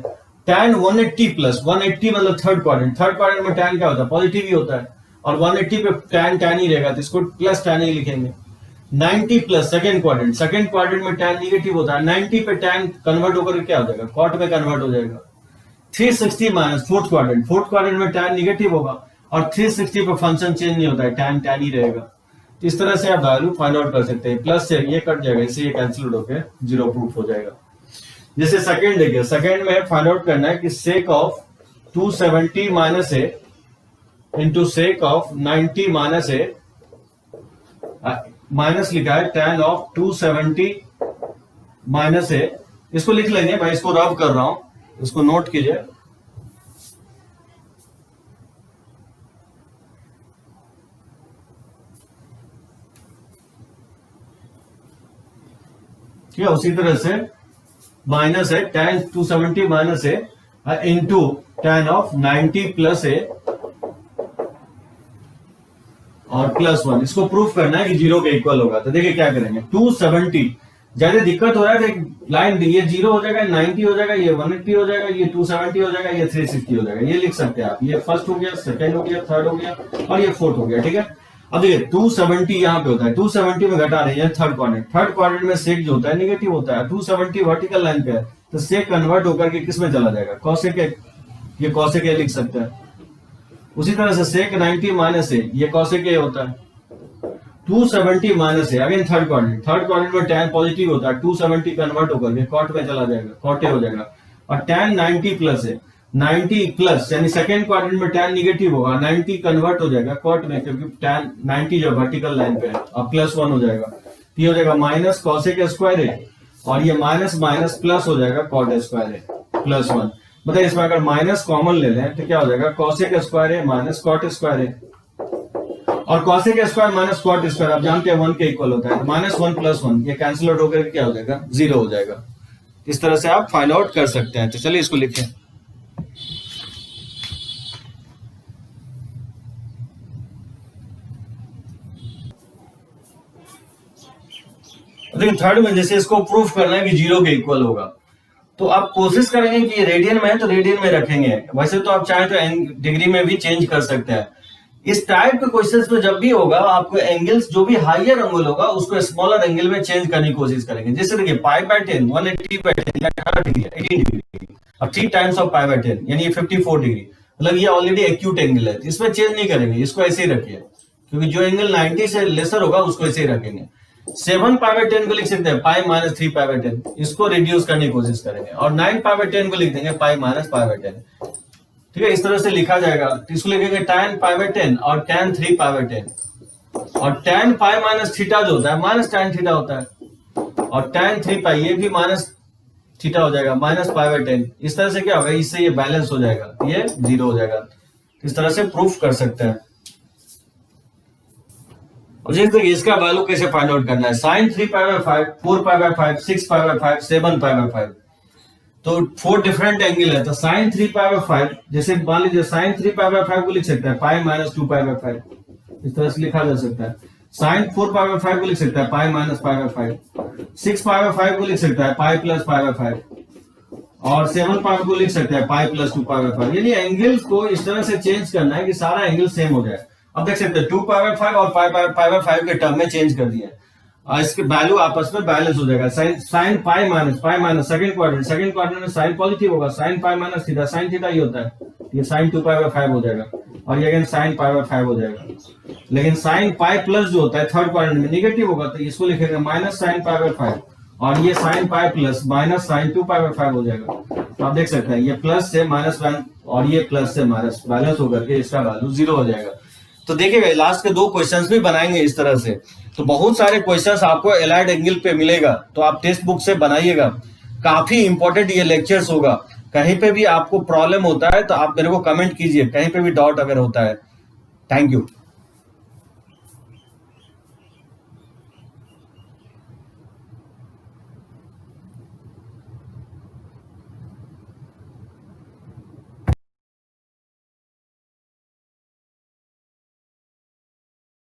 tan 180 प्लस 180 मतलब थर्ड क्वाड्रेंट, थर्ड क्वाड्रेंट में tan क्या होता है, पॉजिटिव ही होता है, और 180 पे tan ही रहेगा, तो इसको प्लस tan ही लिखेंगे। 90 plus second quadrant, second quadrant में tan निगेटिव होता है, 90 पे tan कन्वर्ट होकर क्या हो जाएगा, cot में कन्वर्ट हो जाएगा। 360 minus fourth quadrant, fourth quadrant में tan निगेटिव होगा और 360 पे फंक्शन चेंज नहीं होता है, tan ही रहेगा। इस तरह से आप वैल्यू फाइंड आउट कर सकते हैं। प्लस से ये कट जाएगा, इससे ये कैंसिल होकर जीरो प्रूफ हो जाएगा। जैसे सेकंड देखिए, सेकंड में फाइंड आउट करना है कि sake of 270 minus A into sake of 90 minus A, minus लिखा है tan ऑफ 270 माइनस ए। इसको लिख लेंगे भाई, इसको रब कर रहा हूं, इसको नोट कीजिए। ठीक है, उसी तरह से माइनस है tan 270 माइनस है इंटू tan ऑफ 90 प्लस है और प्लस 1। इसको प्रूफ करना है कि जीरो के इक्वल होगा। तो देखिए क्या करेंगे, 270 ज्यादा दिक्कत हो रहा है तो लाइन ये जीरो हो जाएगा, 90 हो जाएगा, ये 180 हो जाएगा, ये 270 हो जाएगा, ये 360 हो जाएगा। ये लिख सकते हैं आप, ये फर्स्ट हो गया, सेकंड हो गया, थर्ड हो गया और ये फोर्थ हो गया। ठीक है, अब देखिए 270 यहाँ पे होता है, 270 में घटा रहे हैं थर्ड क्वाड्रेंट, थर्ड क्वाड्रेंट में सेक जो होता है निगेटिव होता है, 270 वर्टिकल लाइन पे है तो सेक कन्वर्ट होकर के किस में चला जाएगा, कॉसेक ए, ये कॉसेक ए लिख सकते हैं। उसी तरह से सेक 90 माइनस ए, ये कॉसेक ए होता है। 270 minus A again third quadrant, third quadrant में tan पॉजिटिव होता है, 270 कन्वर्ट होकर के cot में चला जाएगा, cot ए हो जाएगा। और tan 90 प्लस है, 90 प्लस यानी सेकेंड क्वाड्रेंट में tan निगेटिव होगा, 90 कन्वर्ट हो जाएगा cot में, क्योंकि tan 90 जो वर्टिकल लाइन पे है, अब प्लस 1 हो जाएगा, ये हो जाएगा माइनस कॉसेक स्क्वायर है और ये माइनस माइनस प्लस हो जाएगा cot स्क्वायर है प्लस 1। बताइए इसमें अगर माइनस कॉमन ले लें तो क्या हो जाएगा, कॉसेक स्क्वायर है माइनस cot स्क्वायर है और cosec square minus cot square आप जानते हैं 1 के इक्वल होता है, तो माइनस 1 प्लस 1 ये कैंसिल आउट होकर क्या हो जाएगा, जीरो हो जाएगा। इस तरह से आप फाइंड आउट कर सकते हैं। तो चलिए इसको लिखें, लेकिन थर्ड में जैसे इसको प्रूफ करना है कि जीरो के इक्वल होगा, तो आप कोशिश करेंगे कि ये रेडियन में है तो रेडियन में रखेंगे, वैसे तो आप चाहे तो डिग्री में भी चेंज कर सकते हैं। इस टाइप के क्वेश्चंस में जब भी होगा आपको एंगल्स जो भी हायर एंगल होगा उसको स्मॉलर एंगल में चेंज करने की कोशिश करेंगे। जैसे देखिए π/10 180/10 18 डिग्री और 3 टाइम्स ऑफ π/10 यानी 54 डिग्री, मतलब ये ऑलरेडी एक्यूट एंगल है, इसमें चेंज नहीं करेंगे, इसको ऐसे ही रखिए, क्योंकि जो एंगल 90 से लेसर होगा उसको ऐसे ही रखेंगे। 7π/10 को लिख सकते हैं π माइनस 3π/10, इसको रिड्यूस करने की कोशिश करेंगे और 9π/10 को लिख देंगे π माइनस π/10। ठीक है, इस तरह से लिखा जाएगा। तो इसको लिखेंगे tan π/10 और tan 3π/10 और tan π माइनस थीटा जो होता है माइनस tan थीटा होता है और tan 3π ये भी माइनस थीटा हो जाएगा माइनस π/10। इस तरह से क्या होगा, इससे ये बैलेंस हो जाएगा, ये जीरो हो जाएगा। इस तरह से प्रूफ कर सकते हैं। और जैसे इसका वैल्यू कैसे फाइंड आउट करना है, sin 3π/5 4π/5 6π/5 7π/5, तो 4 डिफरेंट एंगल है, तो sin 3π/5 जैसे मान लीजिए sin 3π/5 को लिख सकते हैं π माइनस 2π/5, इस तरह से लिखा जा सकता है। sin 4π/5 को लिख सकता है π माइनस π/5, 6π/5 को लिख सकता है π प्लस π/5 और 7π को लिख सकते हैं π प्लस 2π/5। यानी एंगल्स को इस तरह से चेंज करना है कि सारा एंगल सेम हो जाए। अब देख सकते हैं 2π/5 और π/5 के टर्म में चेंज कर दिया, इसके वैल्यू आपस में बैलेंस हो जाएगा। sin π माइनस सेकंड क्वाड्रेंट में sin पॉजिटिव होगा, sin π minus theta, sin theta ही होता है, ये sin 2π/5 हो जाएगा और ये अगेन sin π/5 हो जाएगा। लेकिन sin π प्लस जो होता है थर्ड क्वाड्रेंट में निगेटिव होगा, तो इसको लिखेंगे माइनस sin π/5 और ये sin π प्लस माइनस sin 2π/5 हो जाएगा। तो आप देख सकते हैं ये प्लस से माइनस 1 और ये प्लस से माइनस बैलेंस होकर के इसका वैल्यू जीरो हो जाएगा। तो देखिएगा लास्ट के 2 क्वेश्चंस भी बनाएंगे इस तरह से। तो बहुत सारे क्वेश्चंस आपको एलाइड एंगल पे मिलेगा, तो आप टेक्स्ट बुक से बनाइएगा। काफी इंपॉर्टेंट ये लेक्चर्स होगा। कहीं पे भी आपको प्रॉब्लम होता है तो आप मेरे को कमेंट कीजिए, कहीं पे भी डाउट अगर होता है। Thank you.